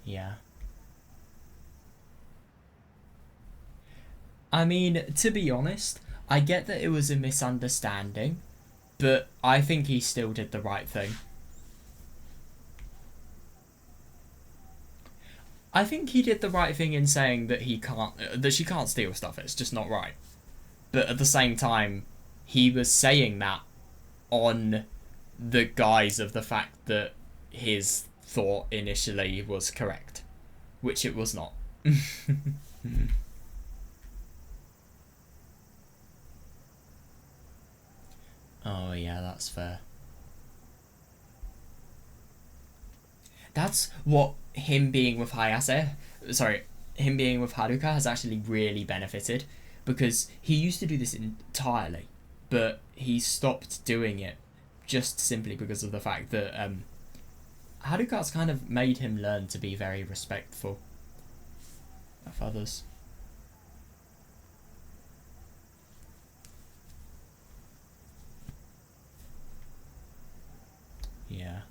Yeah. I mean, to be honest, I get that it was a misunderstanding, but I think he still did the right thing. I think he did the right thing in saying that she can't steal stuff, it's just not right. But at the same time, he was saying that on the guise of the fact that his thought initially was correct, which it was not. Oh yeah, that's fair. That's what him being with him being with Haruka has actually really benefited, because he used to do this entirely, but he stopped doing it just simply because of the fact that Haruka's kind of made him learn to be very respectful of others. Yeah.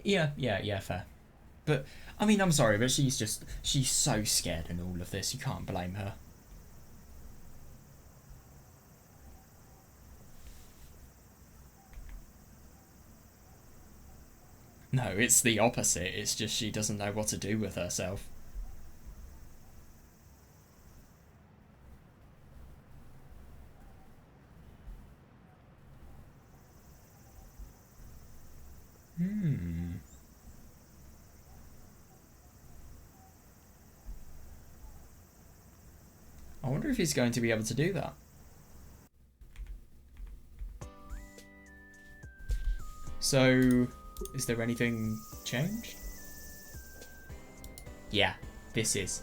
Yeah, fair. But, I mean, I'm sorry, but she's so scared in all of this, you can't blame her. No, it's the opposite, it's just she doesn't know what to do with herself. I wonder if he's going to be able to do that. So, is there anything changed? Yeah, this is.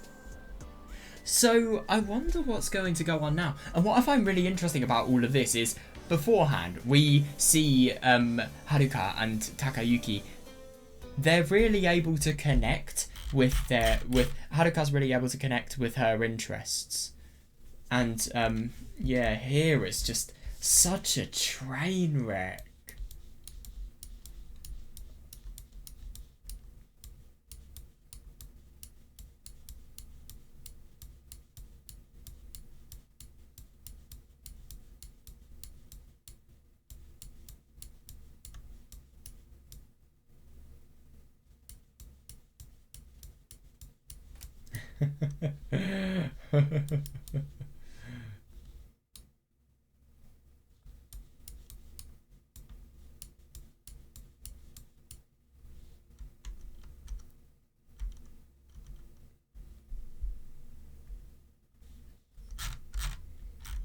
So, I wonder what's going to go on now. And what I find really interesting about all of this is, beforehand, we see Haruka and Takayuki. They're really able to connect with Haruka's really able to connect with her interests. And, yeah, here it's just such a train wreck.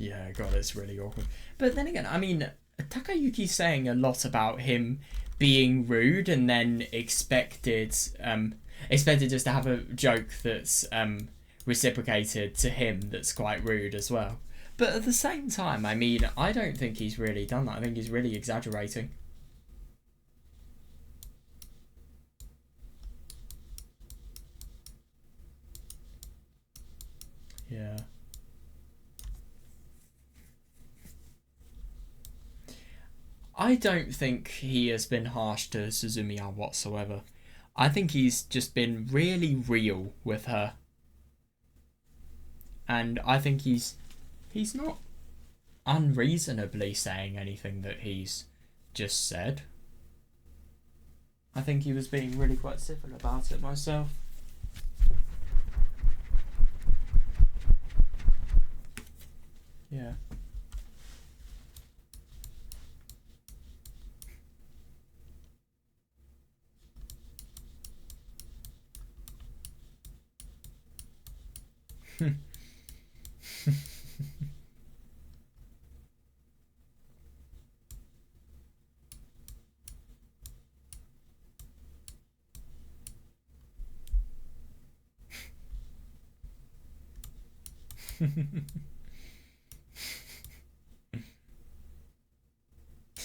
Yeah, God, it's really awkward. But then again, I mean, Takayuki's saying a lot about him being rude, and then expected just to have a joke that's reciprocated to him that's quite rude as well. But at the same time, I mean, I don't think he's really done that. I think he's really exaggerating. Yeah. I don't think he has been harsh to Suzumiya whatsoever. I think he's just been really real with her. And I think he's not unreasonably saying anything that he's just said. I think he was being really quite civil about it myself. Yeah.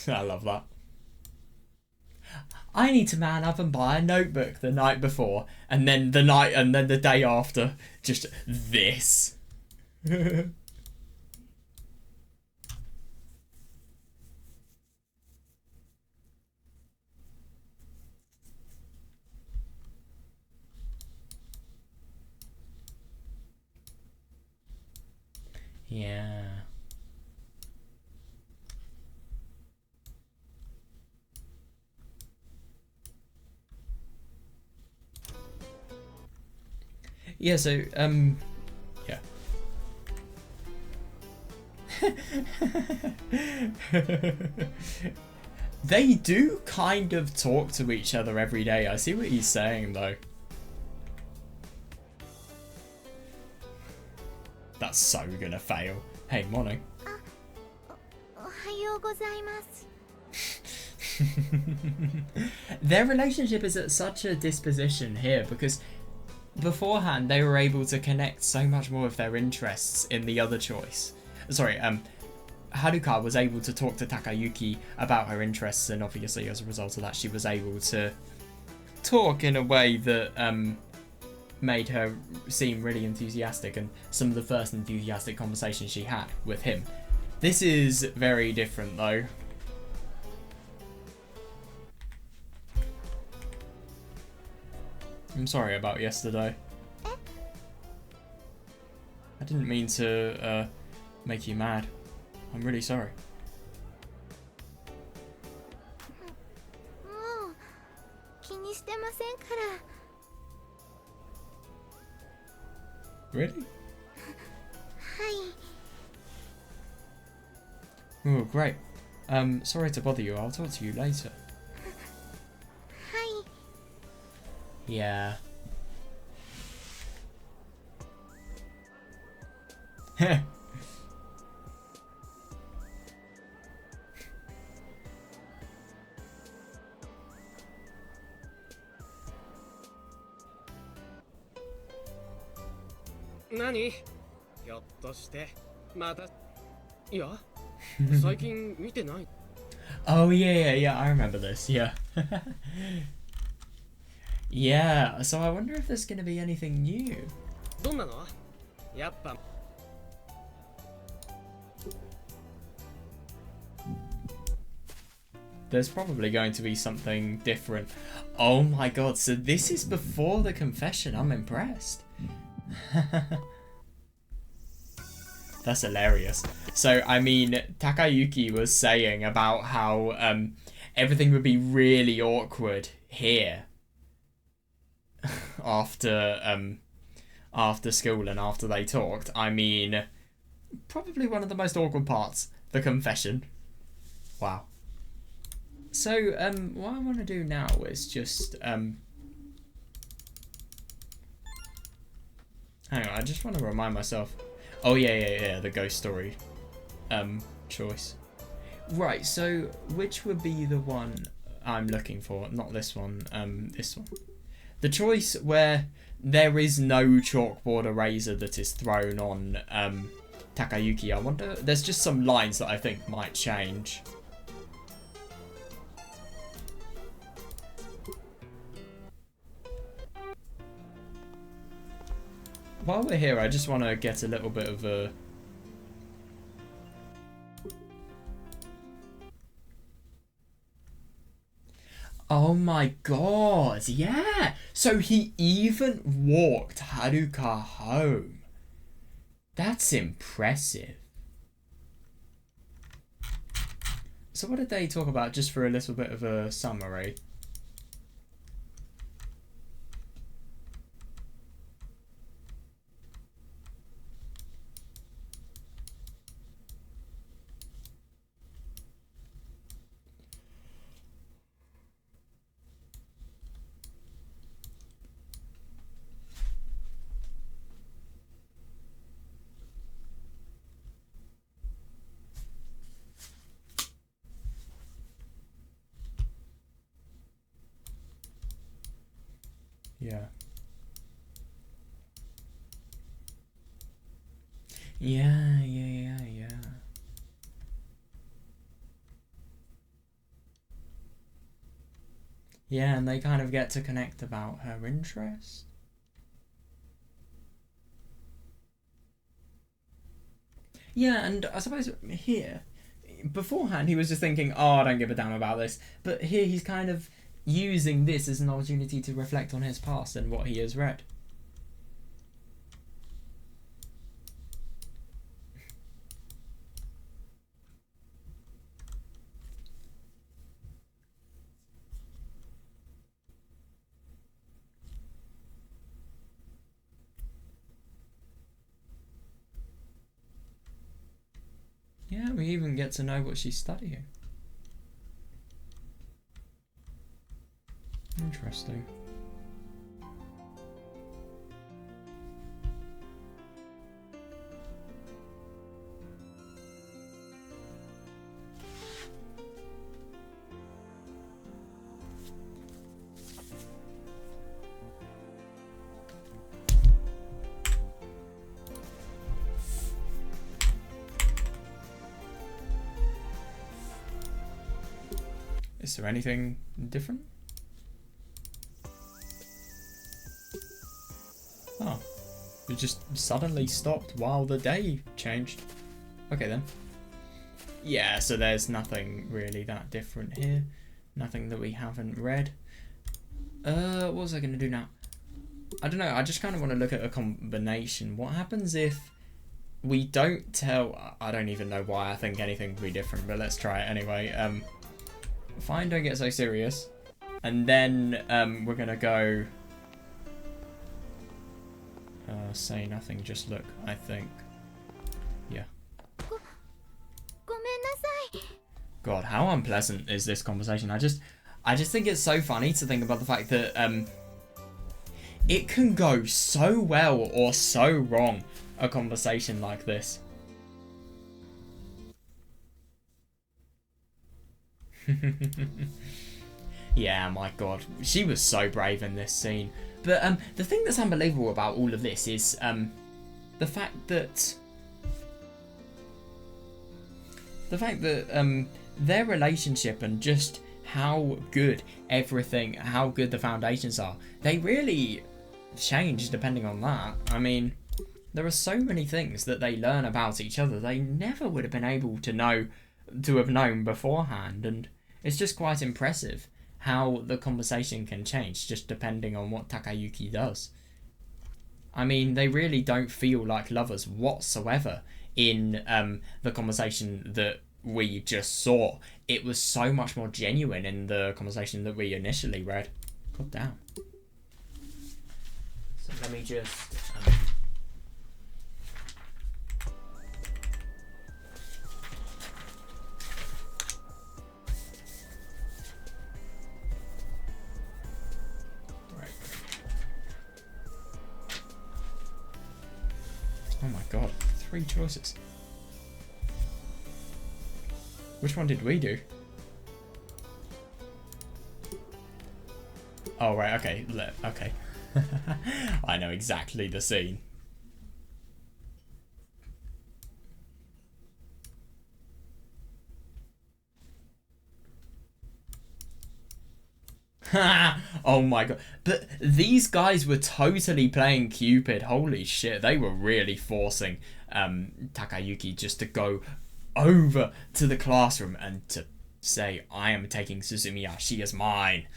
I love that. I need to man up and buy a notebook the night before, and then the day after, just this. Yeah. Yeah, so, yeah. They do kind of talk to each other every day. I see what he's saying, though. That's so gonna fail. Hey, morning. おはようございます。 Their relationship is at such a disposition here because beforehand they were able to connect so much more of their interests in the other choice. Sorry, Haruka was able to talk to Takayuki about her interests, and obviously as a result of that she was able to talk in a way that made her seem really enthusiastic, and some of the first enthusiastic conversations she had with him. This is very different though. I'm sorry about yesterday. I didn't mean to make you mad. I'm really sorry. もう気にしてませんから。 Really? はい。 Oh, great. Sorry to bother you. I'll talk to you later. はい。 Yeah. Nani? ひょっとしてまたいや最近見てない Oh, yeah. I remember this. Yeah. Yeah. So I wonder if there's going to be anything new. どんなのやっぱ There's probably going to be something different. Oh my god, so this is before the confession. I'm impressed. That's hilarious. So, I mean, Takayuki was saying about how everything would be really awkward here after school and after they talked. I mean, probably one of the most awkward parts, the confession. Wow. So, what I want to do now is just, hang on, I just want to remind myself. Oh, yeah, the ghost story, choice. Right, so, which would be the one I'm looking for? Not this one, this one. The choice where there is no chalkboard eraser that is thrown on, Takayuki. I wonder, there's just some lines that I think might change. While we're here, I just want to get a little bit of a... Oh my god, yeah! So he even walked Haruka home. That's impressive. So what did they talk about, just for a little bit of a summary? Yeah. Yeah. Yeah, and they kind of get to connect about her interest. Yeah, and I suppose here, beforehand he was just thinking, oh, I don't give a damn about this. But here he's kind of using this as an opportunity to reflect on his past and what he has read. Yeah, we even get to know what she's studying. Interesting. Is there anything different? Oh, it just suddenly stopped while the day changed. Okay then. Yeah, so there's nothing really that different here. Nothing that we haven't read. What was I going to do now? I don't know, I just kind of want to look at a combination. What happens if we don't tell... I don't even know why I think anything would be different, but let's try it anyway. Fine, don't get so serious. And then we're going to go... say nothing, just look, I think. Yeah. God, how unpleasant is this conversation? I just think it's so funny to think about the fact that it can go so well or so wrong, a conversation like this. Yeah, my God, she was so brave in this scene. But the thing that's unbelievable about all of this is the fact that their relationship and just how good everything, how good the foundations are, they really change depending on that. I mean, there are so many things that they learn about each other they never would have been able to have known beforehand, and it's just quite impressive how the conversation can change just depending on what Takayuki does. I mean, they really don't feel like lovers whatsoever in the conversation that we just saw. It was so much more genuine in the conversation that we initially read. God damn. So let me just... Oh my God, 3 choices. Which one did we do? Oh, right, okay, okay. I know exactly the scene. Oh my God. But these guys were totally playing Cupid. Holy shit. They were really forcing Takayuki just to go over to the classroom and to say, I am taking Suzumiya. She is mine.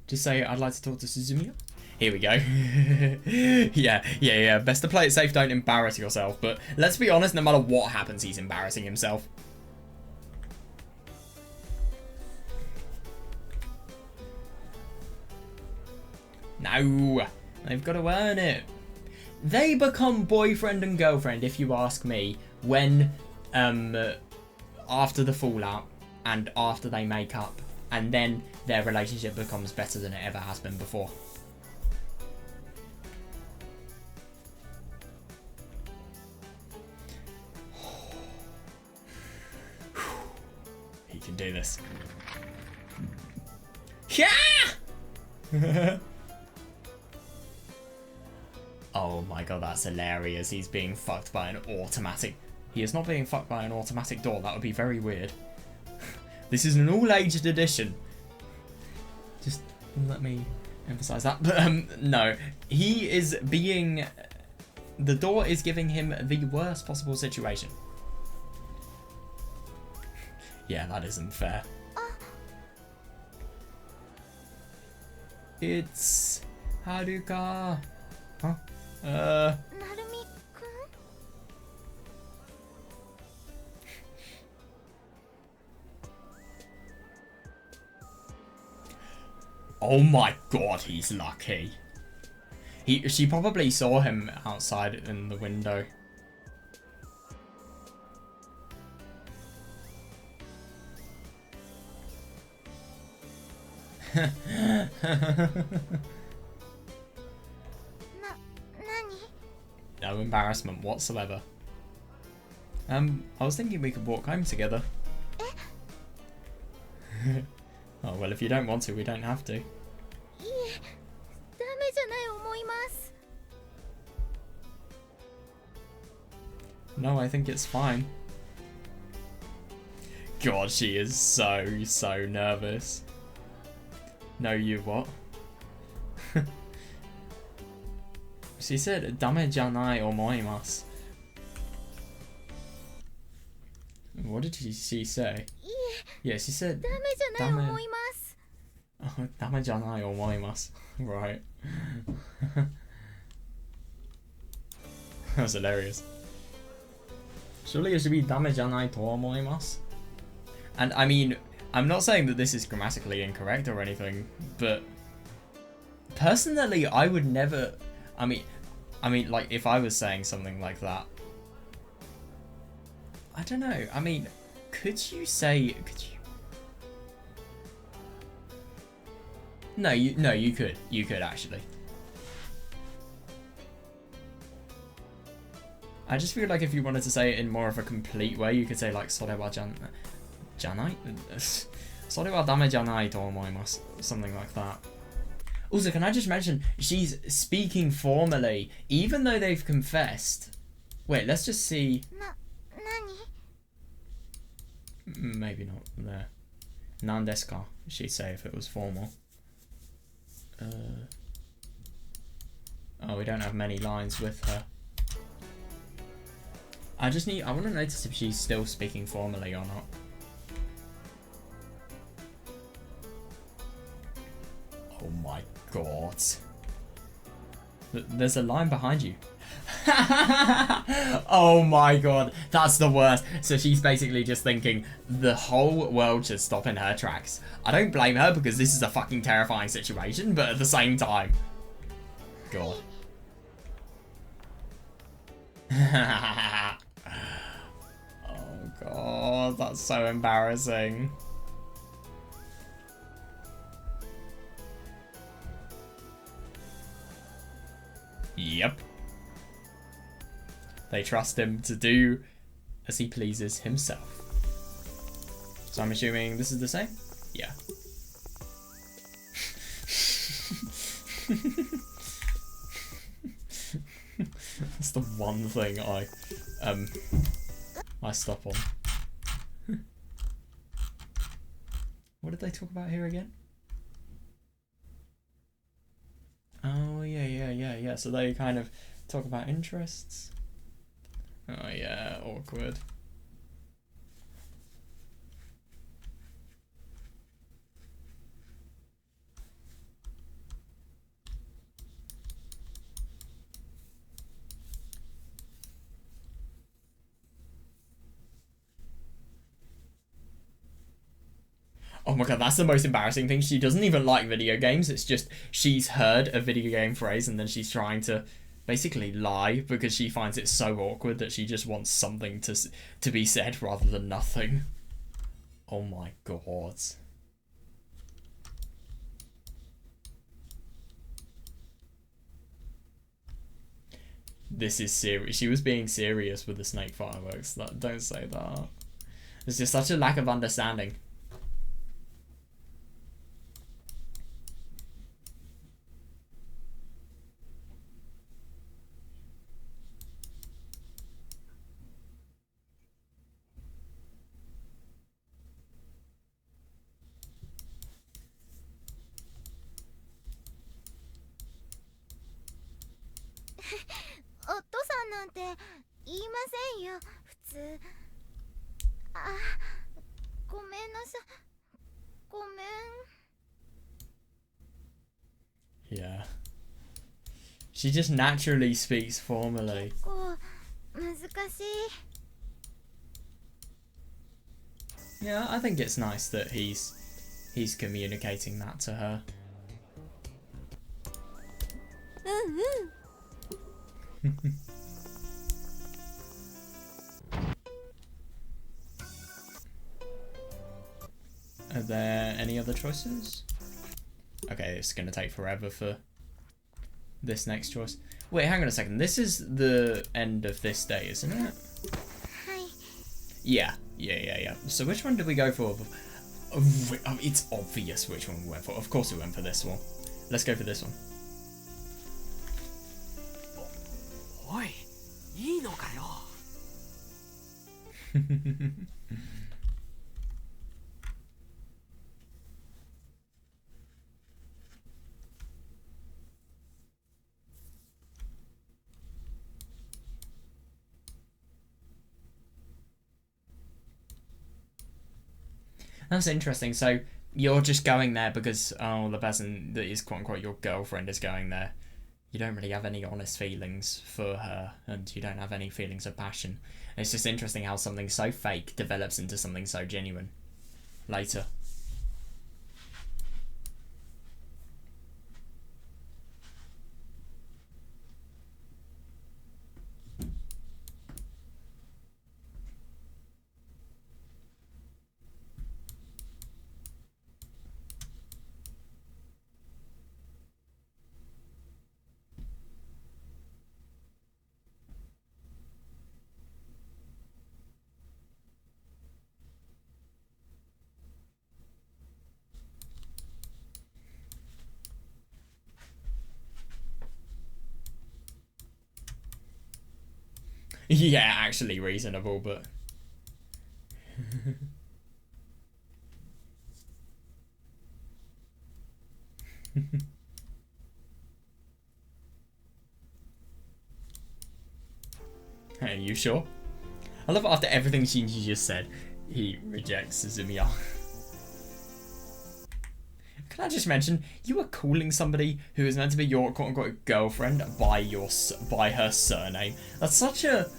Just say, I'd like to talk to Suzumiya. Here we go. Yeah. Best to play it safe, don't embarrass yourself. But let's be honest, no matter what happens, he's embarrassing himself. No, they've got to earn it. They become boyfriend and girlfriend, if you ask me, when after the fallout and after they make up and then their relationship becomes better than it ever has been before. He can do this. Yeah! Oh my god, that's hilarious. He's being fucked by an automatic... He is not being fucked by an automatic door. That would be very weird. This is an all-aged edition. Just let me emphasize that. But, no. He is being... The door is giving him the worst possible situation. Yeah, that isn't fair. It's... Haruka. Huh? Oh my god, he's lucky. She probably saw him outside in the window. No embarrassment whatsoever. I was thinking we could walk home together. Oh, well, if you don't want to, we don't have to. No, I think it's fine. God, she is so nervous. No, you what? She said, "Dame janai omoimasu." What did she say? Yeah, she said, "Dame janai omoimasu." Right. That was hilarious. Surely it should be "Dame janai to omoimasu." And I mean, I'm not saying that this is grammatically incorrect or anything, but personally, I would never. I mean, like, if I was saying something like that, I don't know. I mean, could you? No, you could. You could actually. I just feel like if you wanted to say it in more of a complete way, you could say like "Sore wa janai, sore wa dame janai to omoimasu," something like that. Also, can I just mention, she's speaking formally, even though they've confessed. Wait, let's just see. Maybe not there. Nan desu ka? She'd say if it was formal. Oh, we don't have many lines with her. I want to notice if she's still speaking formally or not. Oh my god. There's a line behind you. Oh my god, that's the worst. So she's basically just thinking the whole world should stop in her tracks. I don't blame her because this is a fucking terrifying situation, but at the same time. God. Oh god, that's so embarrassing. Yep. They trust him to do as he pleases himself. So I'm assuming this is the same? Yeah. That's the one thing I stop on. What did they talk about here again? Oh, yeah. So they kind of talk about interests. Oh, yeah, awkward. Oh my god, that's the most embarrassing thing. She doesn't even like video games. It's just she's heard a video game phrase and then she's trying to basically lie because she finds it so awkward that she just wants something to be said rather than nothing. Oh my god. this is serious. She was being serious with the snake fireworks. Don't say that. There's just such a lack of understanding. Yeah. She just naturally speaks formally. Yeah, I think it's nice that he's communicating that to her. Are there any other choices? Okay, it's gonna take forever for this next choice. Wait, hang on a second. This is the end of this day, isn't it? Yeah. So which one did we go for? It's obvious which one we went for. Of course we went for this one. Let's go for this one. Oi, いいのかよ. That's interesting. So you're just going there because the person that is quote unquote your girlfriend is going there. You don't really have any honest feelings for her, and you don't have any feelings of passion. It's just interesting how something so fake develops into something so genuine later. Yeah, actually reasonable, but... Hey, you sure? I love it after everything Shinji just said, he rejects Suzumiya. Can I just mention, you were calling somebody who is meant to be your quote-unquote girlfriend by her surname. That's such a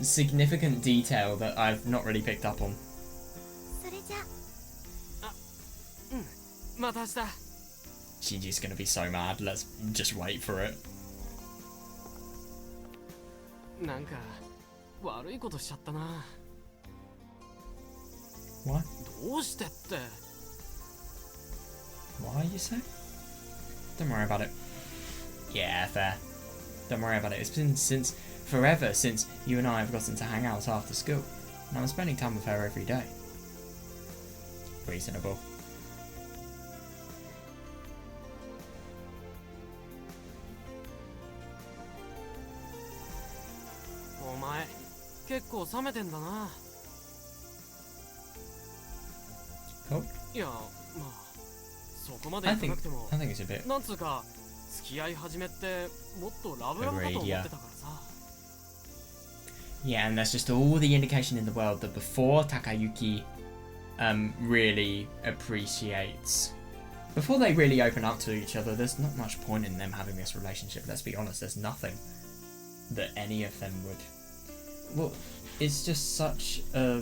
significant detail that I've not really picked up on. Shinji's gonna be so mad. Let's just wait for it. なんか悪いことしちゃったな。What? どうしてって。Why you say? Don't worry about it. Yeah, fair. Don't worry about it. It's been forever since you and I have gotten to hang out after school, and I'm spending time with her every day. Reasonable. Omae, 結構冷めてんだな。Cool. いや、まあ。そこまでいかなくても I think it's a bit なんつうか付き合い始めってもっとラブラブかと思ってたからさ。Yeah, and there's just all the indication in the world that before Takayuki really appreciates, before they really open up to each other, there's not much point in them having this relationship. Let's be honest, there's nothing that any of them would. Well, it's just such a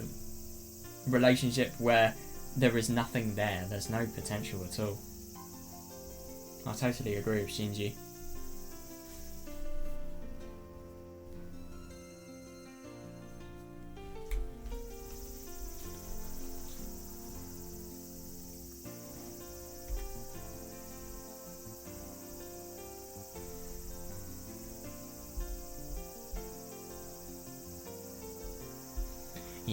relationship where there is nothing there. There's no potential at all. I totally agree with Shinji.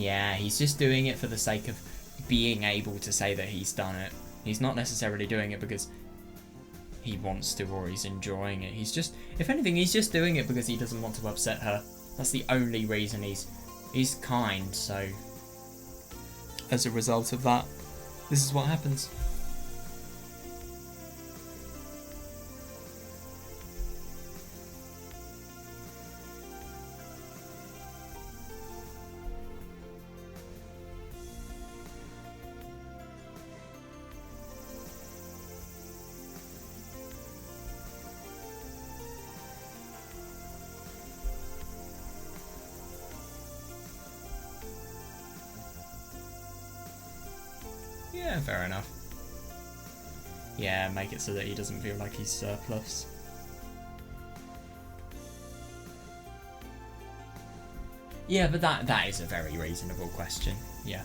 Yeah, he's just doing it for the sake of being able to say that he's done it. He's not necessarily doing it because he wants to or he's enjoying it. He's just, if anything, he's just doing it because he doesn't want to upset her. That's the only reason he's kind, so as a result of that, this is what happens. Yeah, fair enough. Yeah, make it so that he doesn't feel like he's surplus. Yeah, but that is a very reasonable question. Yeah.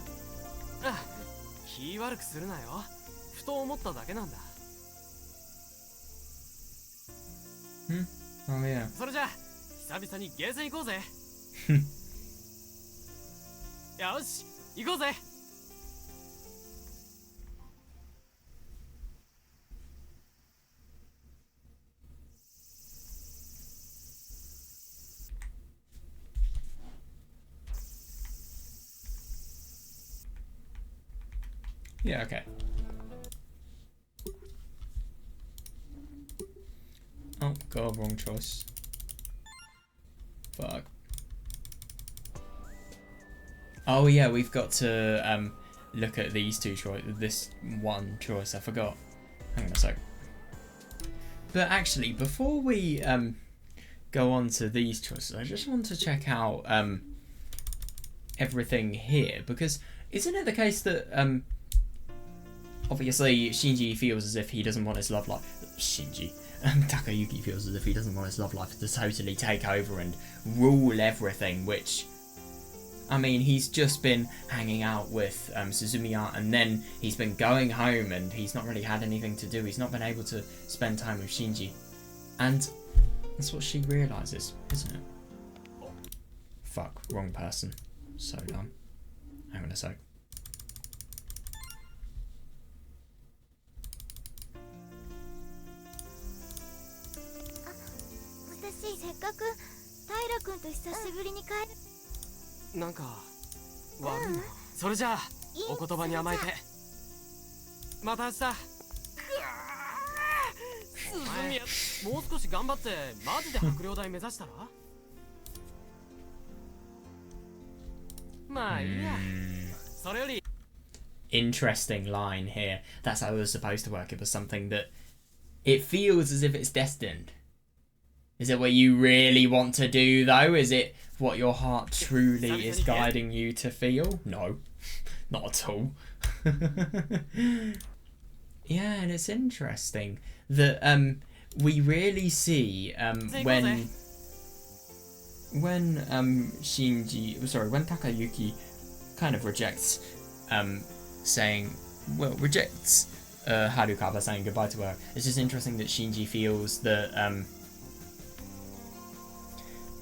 気悪くするなよ。ふと思っただけなんだ。Oh yeah. それじゃあ久々にゲーセン行こうぜ。よし、行こうぜ。Yeah, okay. Oh god, wrong choice. Fuck. Oh yeah, we've got to look at these two choices. This one choice, I forgot. Hang on a sec. But actually, before we go on to these choices, I just want to check out everything here, because isn't it the case that obviously Shinji feels as if he doesn't want his love life. Takayuki feels as if he doesn't want his love life to totally take over and rule everything, which, I mean, he's just been hanging out with Suzumiya, and then he's been going home and he's not really had anything to do. He's not been able to spend time with Shinji. And that's what she realises, isn't it? Fuck, wrong person. So dumb. Hang on a sec. 私せっかく平君と久しぶりに帰る。なんか悪いの。それじゃあお言葉に甘えて。また明日。お前もう少し頑張ってマジで白領大目指したら。まあいいや。それより。Interesting line here. That's how it was supposed to work. It was something that it feels as if it's destined. Is it what you really want to do, though? Is it what your heart truly is guiding you to feel? No, not at all. Yeah, and it's interesting that we really see when Takayuki kind of rejects rejects Haruka by saying goodbye to her. It's just interesting that Shinji feels that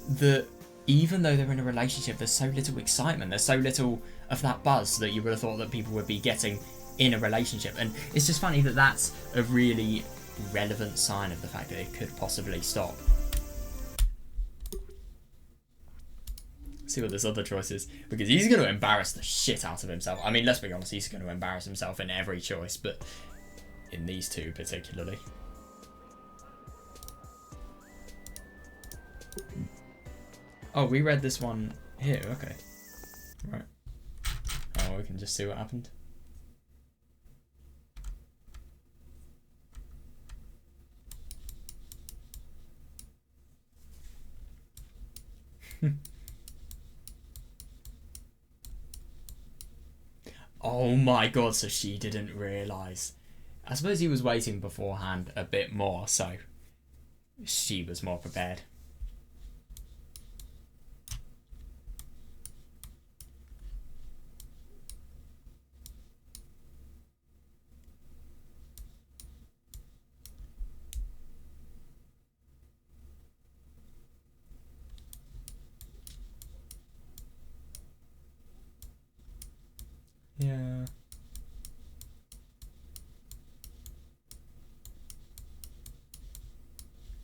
that even though they're in a relationship, there's so little excitement, there's so little of that buzz that you would have thought that people would be getting in a relationship. And it's just funny that that's a really relevant sign of the fact that it could possibly stop. See what this other choice is, because he's going to embarrass the shit out of himself. I mean, let's be honest, he's going to embarrass himself in every choice, but in these two particularly. Oh, we read this one here, okay. Right. Oh, we can just see what happened. Oh my god, so she didn't realise. I suppose he was waiting beforehand a bit more, so she was more prepared.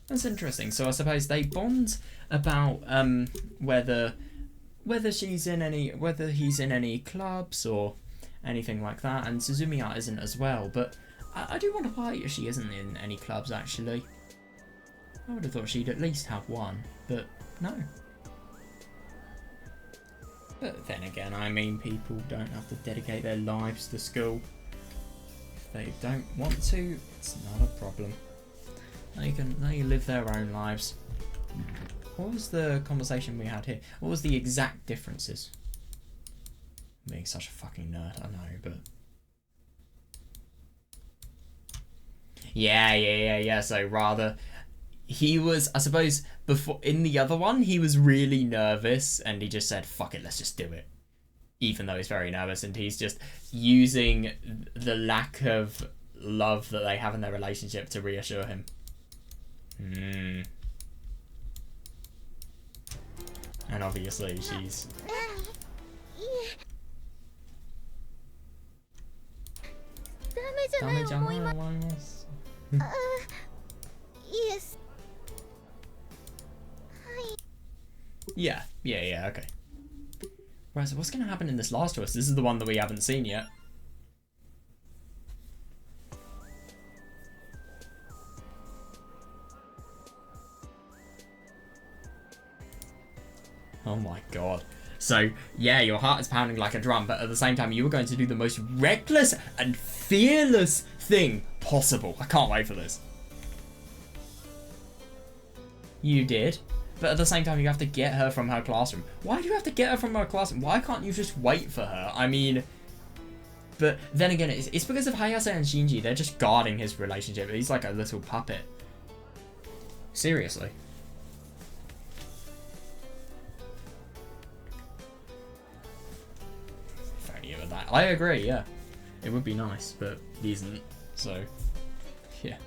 That's interesting. So I suppose they bond about whether he's in any clubs or anything like that, and Suzumiya isn't as well. But I do wonder why she isn't in any clubs actually. I would have thought she'd at least have one, but no. But then again, I mean, people don't have to dedicate their lives to school. If they don't want to, it's not a problem. They can live their own lives. What was the conversation we had here? What was the exact differences? Being such a fucking nerd, I know, but... Yeah. So rather, he was, I suppose, before in the other one, he was really nervous and he just said, "Fuck it, let's just do it." Even though he's very nervous, and he's just using the lack of love that they have in their relationship to reassure him. And obviously, she's. Yes. Yeah, okay. Right, so what's going to happen in this last twist? This is the one that we haven't seen yet. Oh my god. So, yeah, your heart is pounding like a drum, but at the same time, you were going to do the most reckless and fearless thing possible. I can't wait for this. You did. But at the same time, you have to get her from her classroom. Why do you have to get her from her classroom? Why can't you just wait for her? I mean... But then again, it's because of Hayase and Shinji. They're just guarding his relationship. He's like a little puppet. Seriously. If only it were that. I agree, yeah. It would be nice, but it isn't. So, yeah.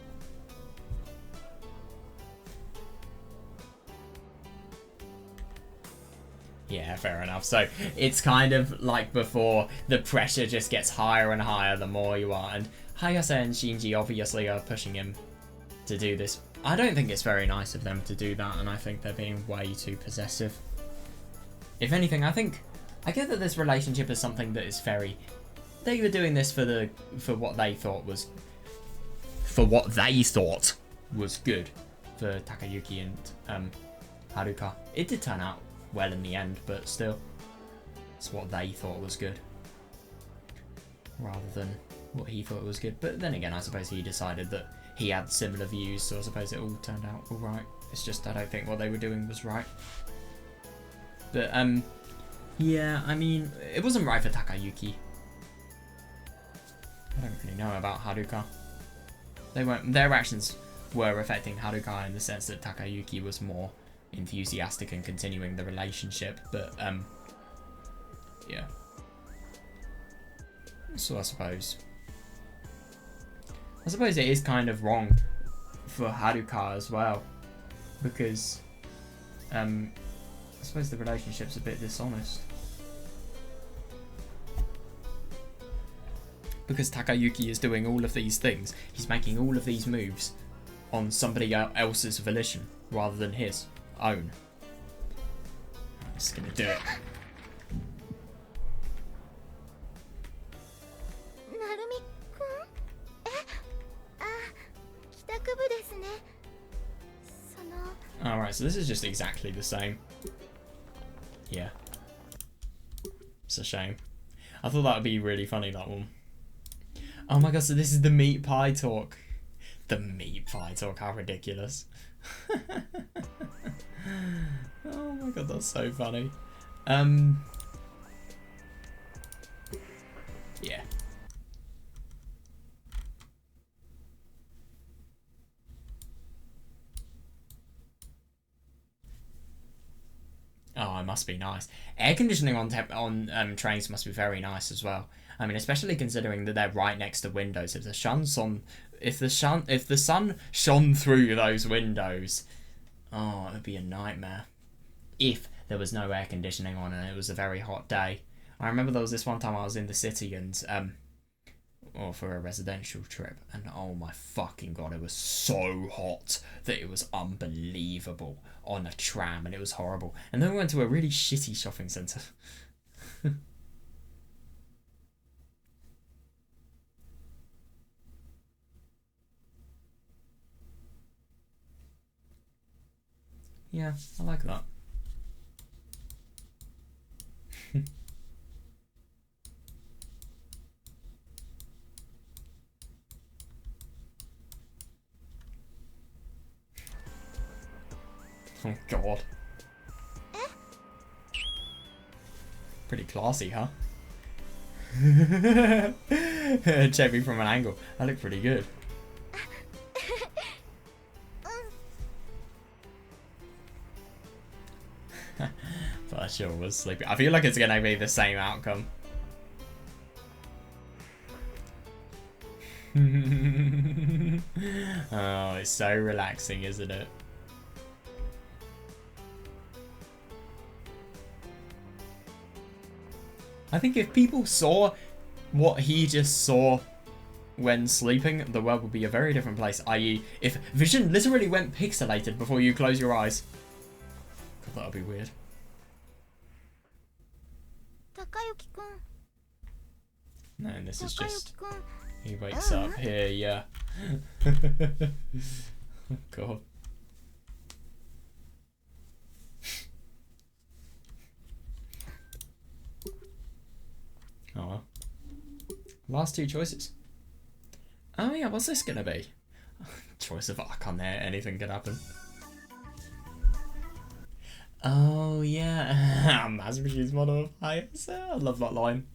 Yeah, fair enough. So it's kind of like before, the pressure just gets higher and higher the more you are. And Hayase and Shinji obviously are pushing him to do this. I don't think it's very nice of them to do that, and I think they're being way too possessive. If anything, I get that this relationship is something that is very... They were doing this for what they thought was good for Takayuki and Haruka. It did turn out well in the end, but still, it's what they thought was good rather than what he thought was good. But then again, I suppose he decided that he had similar views, so I suppose it all turned out all right. It's just I don't think what they were doing was right. But yeah, I mean, it wasn't right for Takayuki. I don't really know about Haruka. Their actions were affecting Haruka in the sense that Takayuki was more enthusiastic in continuing the relationship, but yeah. So I suppose it is kind of wrong for Haruka as well, because I suppose the relationship's a bit dishonest. Because Takayuki is doing all of these things, he's making all of these moves on somebody else's volition rather than his own. I'm just gonna do it. Alright, so this is just exactly the same. Yeah. It's a shame. I thought that would be really funny, that one. Oh my god, so this is the meat pie talk. The meat pie talk, how ridiculous. Oh my god, that's so funny. Yeah. Oh, it must be nice. Air conditioning on trains must be very nice as well. I mean, especially considering that they're right next to windows. If the sun shone through those windows, oh, it would be a nightmare. If there was no air conditioning on and it was a very hot day. I remember there was this one time I was in the city and or for a residential trip, and oh my fucking god, it was so hot that it was unbelievable on a tram, and it was horrible. And then we went to a really shitty shopping centre. Yeah, I like that. Oh god. Pretty classy, huh? Check me from an angle. I look pretty good. But I sure was sleepy. I feel like it's gonna be the same outcome. Oh, it's so relaxing, isn't it? I think if people saw what he just saw when sleeping, the world would be a very different place. I.e., if vision literally went pixelated before you close your eyes. God, that would be weird. No, and this is just... He wakes up here, yeah. Oh, God. Oh well. Last two choices. Oh yeah, what's this gonna be? Choice of icon there, anything could happen. Oh yeah, mass produced model of heights. I love that line.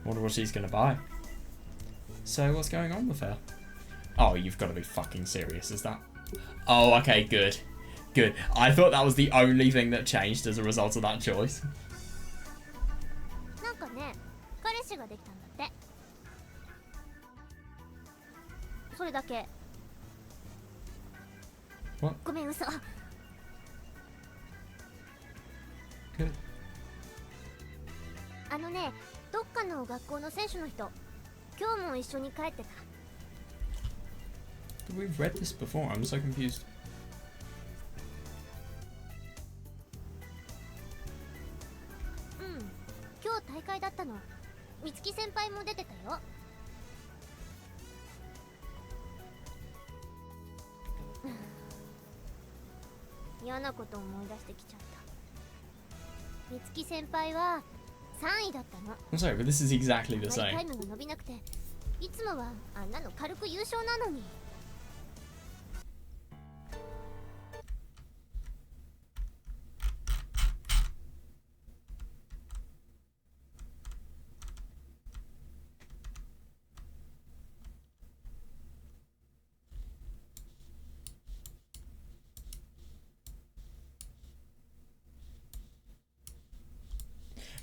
Wonder what she's gonna buy. So what's going on with her? Oh, you've got to be fucking serious, is that? Oh, okay, good. Good. I thought that was the only thing that changed as a result of that choice. What? Good. We've read this before, I'm so confused. I'm sorry, but this is exactly the same.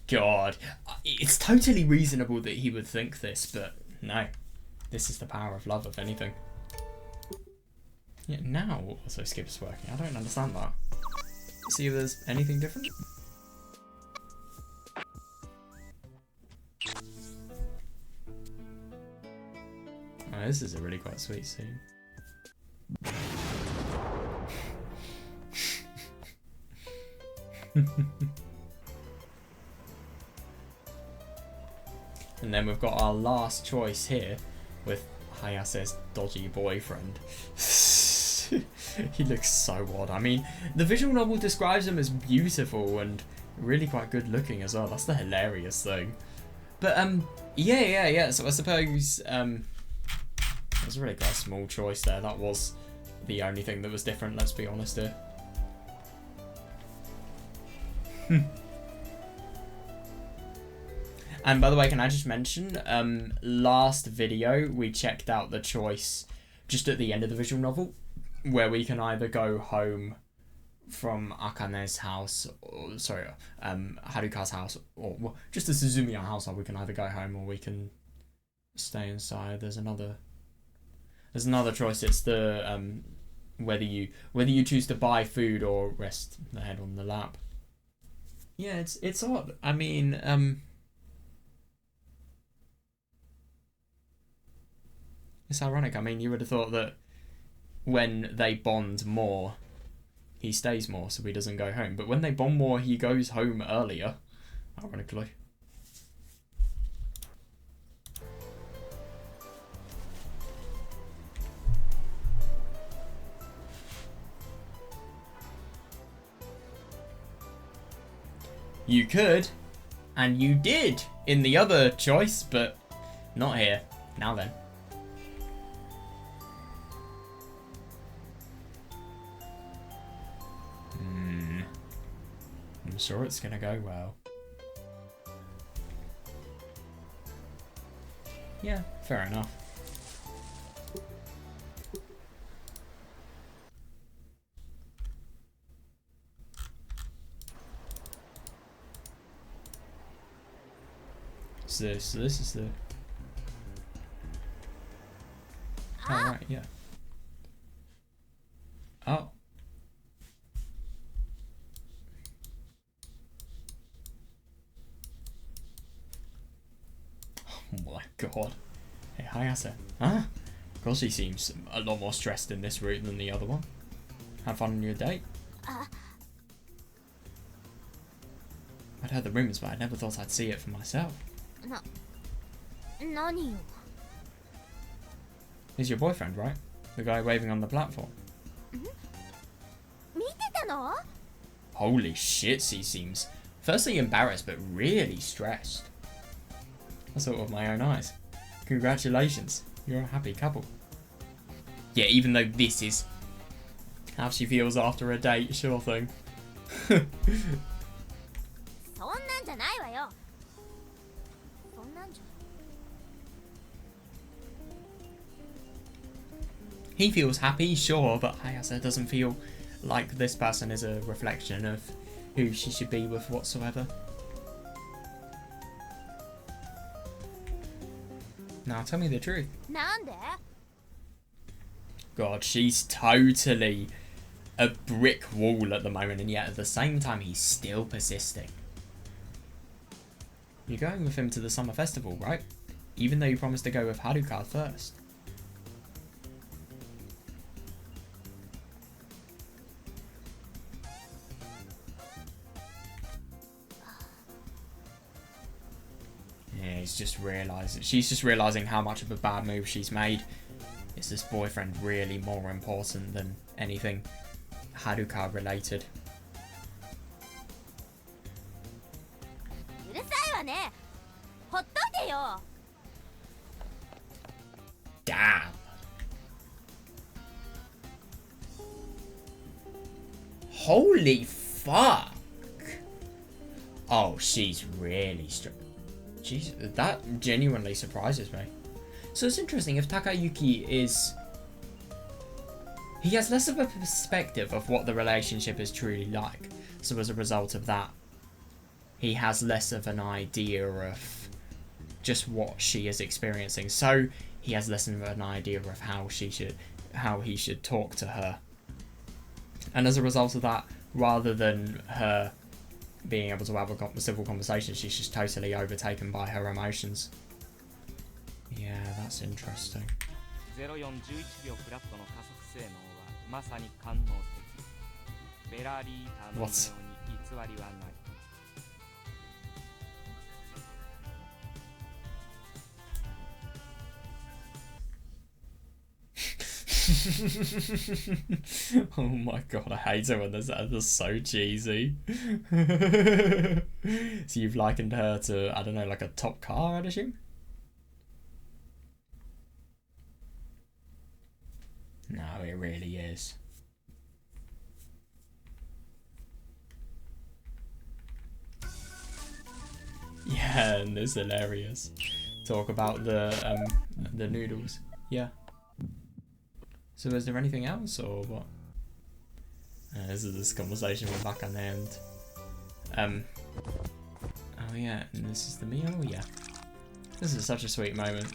God, it's totally reasonable that he would think this, but no. This is the power of love, if anything. Yeah, now also skip's working. I don't understand that. See if there's anything different. Oh, this is a really quite sweet scene. And then we've got our last choice here with Hayase's dodgy boyfriend. He looks so odd. I mean, the visual novel describes him as beautiful and really quite good looking as well. That's the hilarious thing. But yeah. So I suppose it was really quite a small choice there. That was the only thing that was different, let's be honest here. And by the way, can I just mention, last video we checked out the choice just at the end of the visual novel, where we can either go home from Akane's house, or sorry, Haruka's house, or well, just the Suzumiya house, or we can either go home or we can stay inside. There's another choice. It's the whether you choose to buy food or rest the head on the lap. Yeah, it's odd. I mean, it's ironic. I mean, you would have thought that when they bond more, he stays more, so he doesn't go home. But when they bond more, he goes home earlier, ironically. You could, and you did in the other choice, but not here. Now then. I'm sure it's gonna go well. Yeah, fair enough. So this is the... Oh, right, yeah. Oh. Oh my god. Hey, Hayase. Huh? Of course he seems a lot more stressed in this route than the other one. Have fun on your date? I'd heard the rumours, but I never thought I'd see it for myself. Nani? He's your boyfriend, right? The guy waving on the platform. Holy shit, he seems firstly embarrassed, but really stressed. I saw it with my own eyes. Congratulations, you're a happy couple. Yeah, even though this is how she feels after a date, sure thing. He feels happy, sure, but Hayase doesn't feel like this person is a reflection of who she should be with whatsoever. Now tell me the truth. God, she's totally a brick wall at the moment, and yet at the same time he's still persisting. You're going with him to the summer festival, right? Even though you promised to go with Haruka first. Yeah, she's just realising how much of a bad move she's made. Is this boyfriend really more important than anything Haruka related? Damn. Holy fuck. Oh, she's really Jeez, that genuinely surprises me. So it's interesting, if Takayuki is... He has less of a perspective of what the relationship is truly like. So as a result of that, he has less of an idea of just what she is experiencing. So he has less of an idea of how he should talk to her. And as a result of that, rather than her being able to have a civil conversation, she's just totally overtaken by her emotions. Yeah, that's interesting. What? Oh my god, I hate it when that's so cheesy. So you've likened her to, I don't know, like a top car, I'd assume? No, it really is. Yeah, And it's hilarious. Talk about the noodles. Yeah. So is there anything else or what? This is this conversation we're back on the end. Oh yeah, and this is the meal? Yeah. This is such a sweet moment.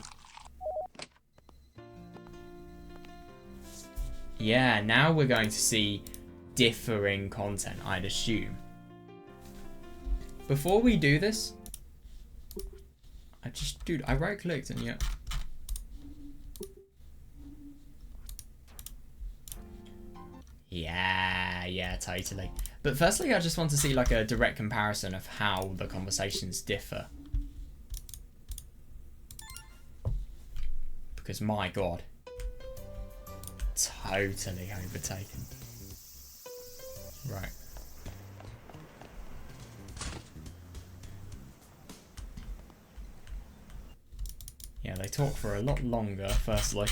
Yeah, now we're going to see differing content, I'd assume. Before we do this, dude, I right clicked and yeah. Yeah, totally. But firstly, I just want to see like a direct comparison of how the conversations differ. Because my god. Totally overtaken. Right. Yeah, they talk for a lot longer, firstly.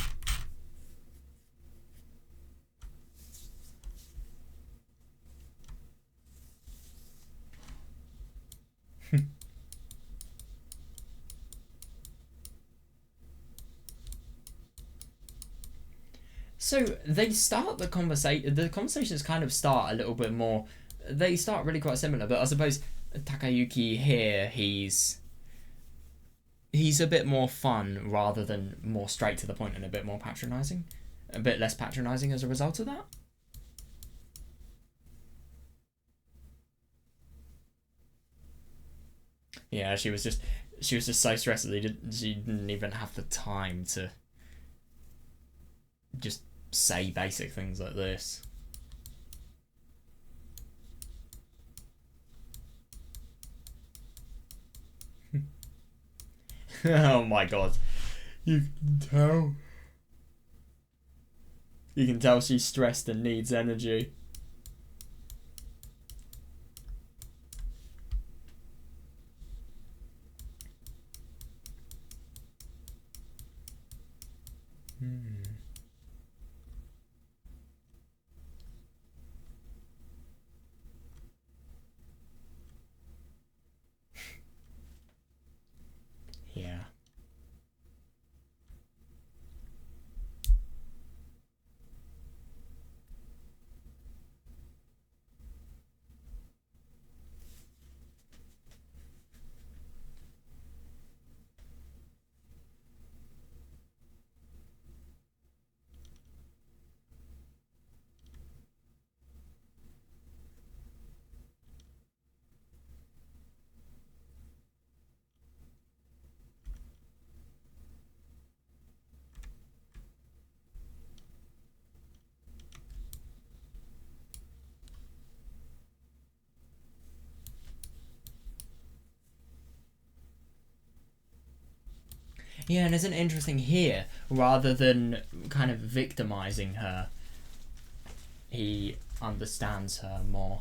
So they start the conversation. The conversations kind of start a little bit more. They start really quite similar, but I suppose Takayuki here, he's a bit more fun rather than more straight to the point and a bit more patronising, a bit less patronising as a result of that. Yeah, she was just so stressed that she didn't even have the time to just say basic things like this. Oh my god. You can tell. You can tell she's stressed and needs energy. Yeah. Yeah, and isn't it interesting here, rather than kind of victimizing her, he understands her more.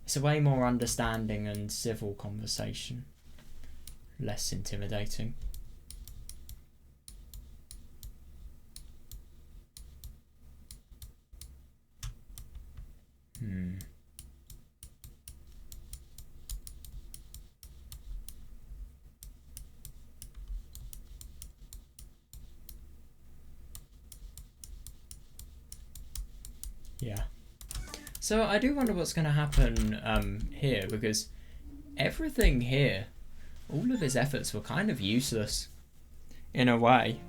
It's a way more understanding and civil conversation. Less intimidating. Yeah. So I do wonder what's going to happen here, because everything here, all of his efforts were kind of useless, in a way.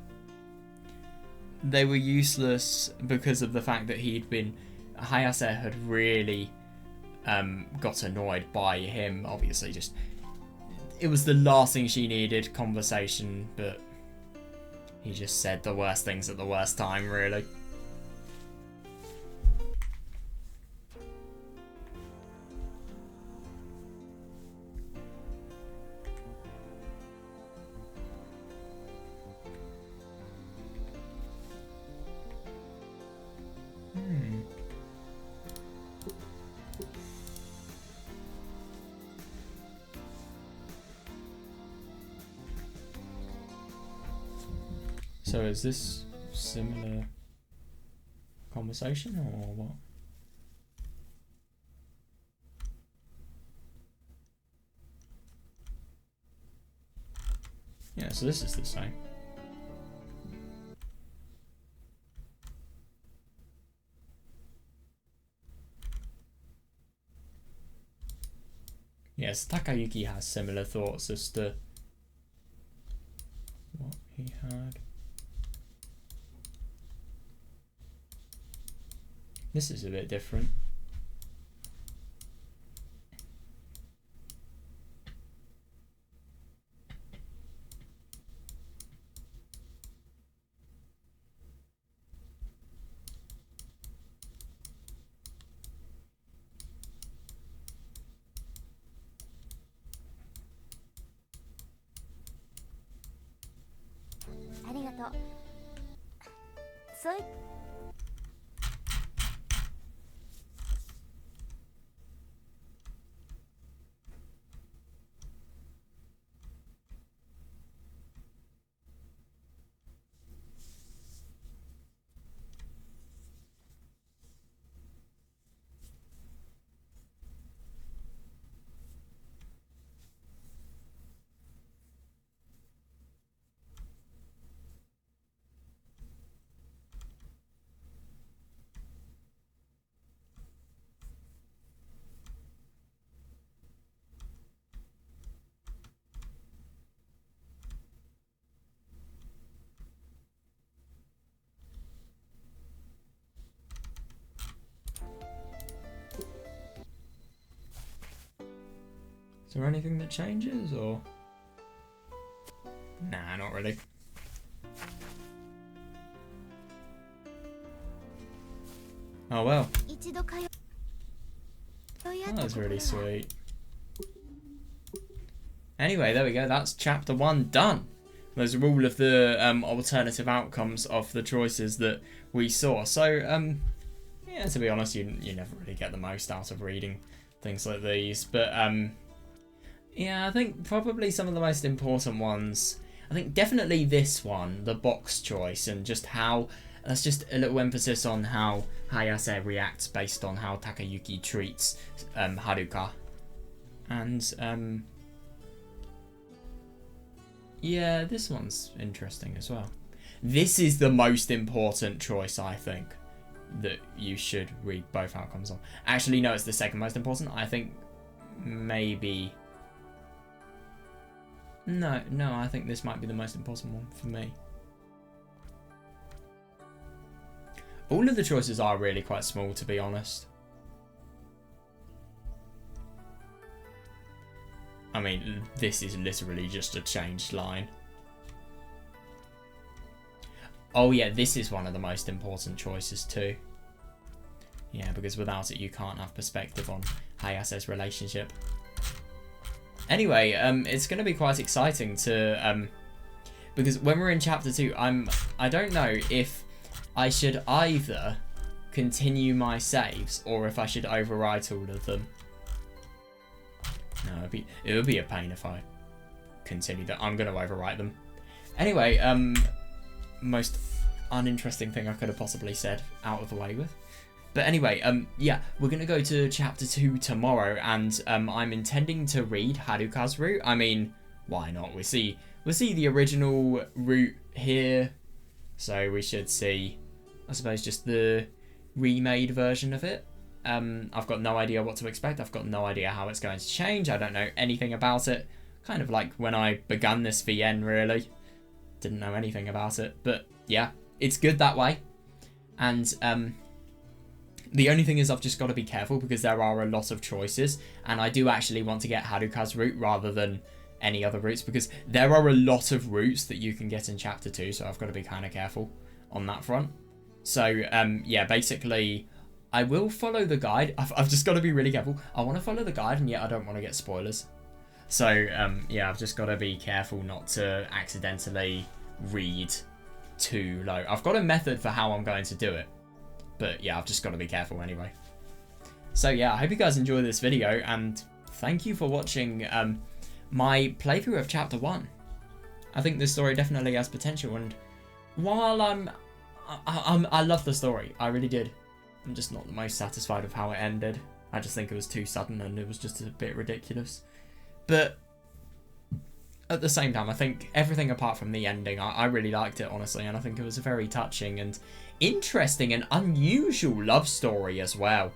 They were useless because of the fact that Hayase had really got annoyed by him, obviously. Just, it was the last thing she needed, conversation, but he just said the worst things at the worst time, really. So is this similar conversation or what? Yeah, so this is the same. Yes, Takayuki has similar thoughts as to what he had. This is a bit different. Is there anything that changes, or? Nah, not really. Oh well. Oh, that's really sweet. Anyway, there we go. That's chapter 1 done. Those are all of the alternative outcomes of the choices that we saw. So, yeah, to be honest, you never really get the most out of reading things like these. But, yeah, I think probably some of the most important ones, I think definitely this one, the box choice, and just how, that's just a little emphasis on how Hayase reacts based on how Takayuki treats Haruka. And, yeah, this one's interesting as well. This is the most important choice, I think, that you should read both outcomes on. Actually, no, it's the second most important. I think maybe... No, I think this might be the most important one for me. All of the choices are really quite small, to be honest. I mean, this is literally just a changed line. Oh yeah, this is one of the most important choices too. Yeah, because without it you can't have perspective on Hayase's relationship. Anyway, it's going to be quite exciting to... because when we're in chapter 2, I don't know if I should either continue my saves or if I should overwrite all of them. No, it would be a pain if I continue that. I'm going to overwrite them. Anyway, most uninteresting thing I could have possibly said out of the way with. But anyway, yeah, we're going to go to chapter 2 tomorrow, and I'm intending to read Haruka's route. I mean, why not? We'll see the original route here, so we should see, I suppose, just the remade version of it. I've got no idea what to expect. I've got no idea how it's going to change. I don't know anything about it. Kind of like when I began this VN, really. Didn't know anything about it. But yeah, it's good that way. And the only thing is I've just got to be careful because there are a lot of choices. And I do actually want to get Haruka's route rather than any other routes, because there are a lot of routes that you can get in chapter 2. So I've got to be kind of careful on that front. So yeah, basically... I will follow the guide. I've just got to be really careful. I want to follow the guide, and yet I don't want to get spoilers. So, yeah, I've just got to be careful not to accidentally read too low. I've got a method for how I'm going to do it. But, yeah, I've just got to be careful anyway. So, yeah, I hope you guys enjoyed this video, and thank you for watching my playthrough of Chapter 1. I think this story definitely has potential, and while I love the story. I really did. I'm just not the most satisfied with how it ended. I just think it was too sudden and it was just a bit ridiculous. But at the same time, I think everything apart from the ending, I really liked it, honestly, and I think it was a very touching and interesting and unusual love story as well.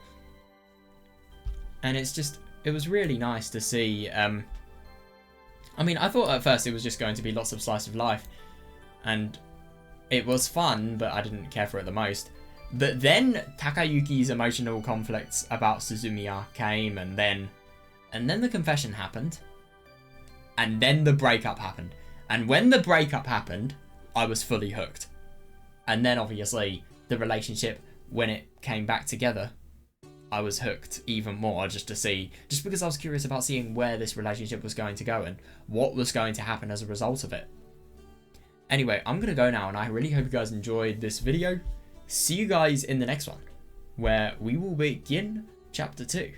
And it was really nice to see. I mean, I thought at first it was just going to be lots of slice of life, and it was fun, but I didn't care for it the most. But then Takayuki's emotional conflicts about Suzumiya came, and then the confession happened, and then the breakup happened. And when the breakup happened, I was fully hooked. And then obviously the relationship, when it came back together, I was hooked even more, just because I was curious about seeing where this relationship was going to go and what was going to happen as a result of it. Anyway, I'm going to go now, and I really hope you guys enjoyed this video. See you guys in the next one, where we will begin Chapter 2.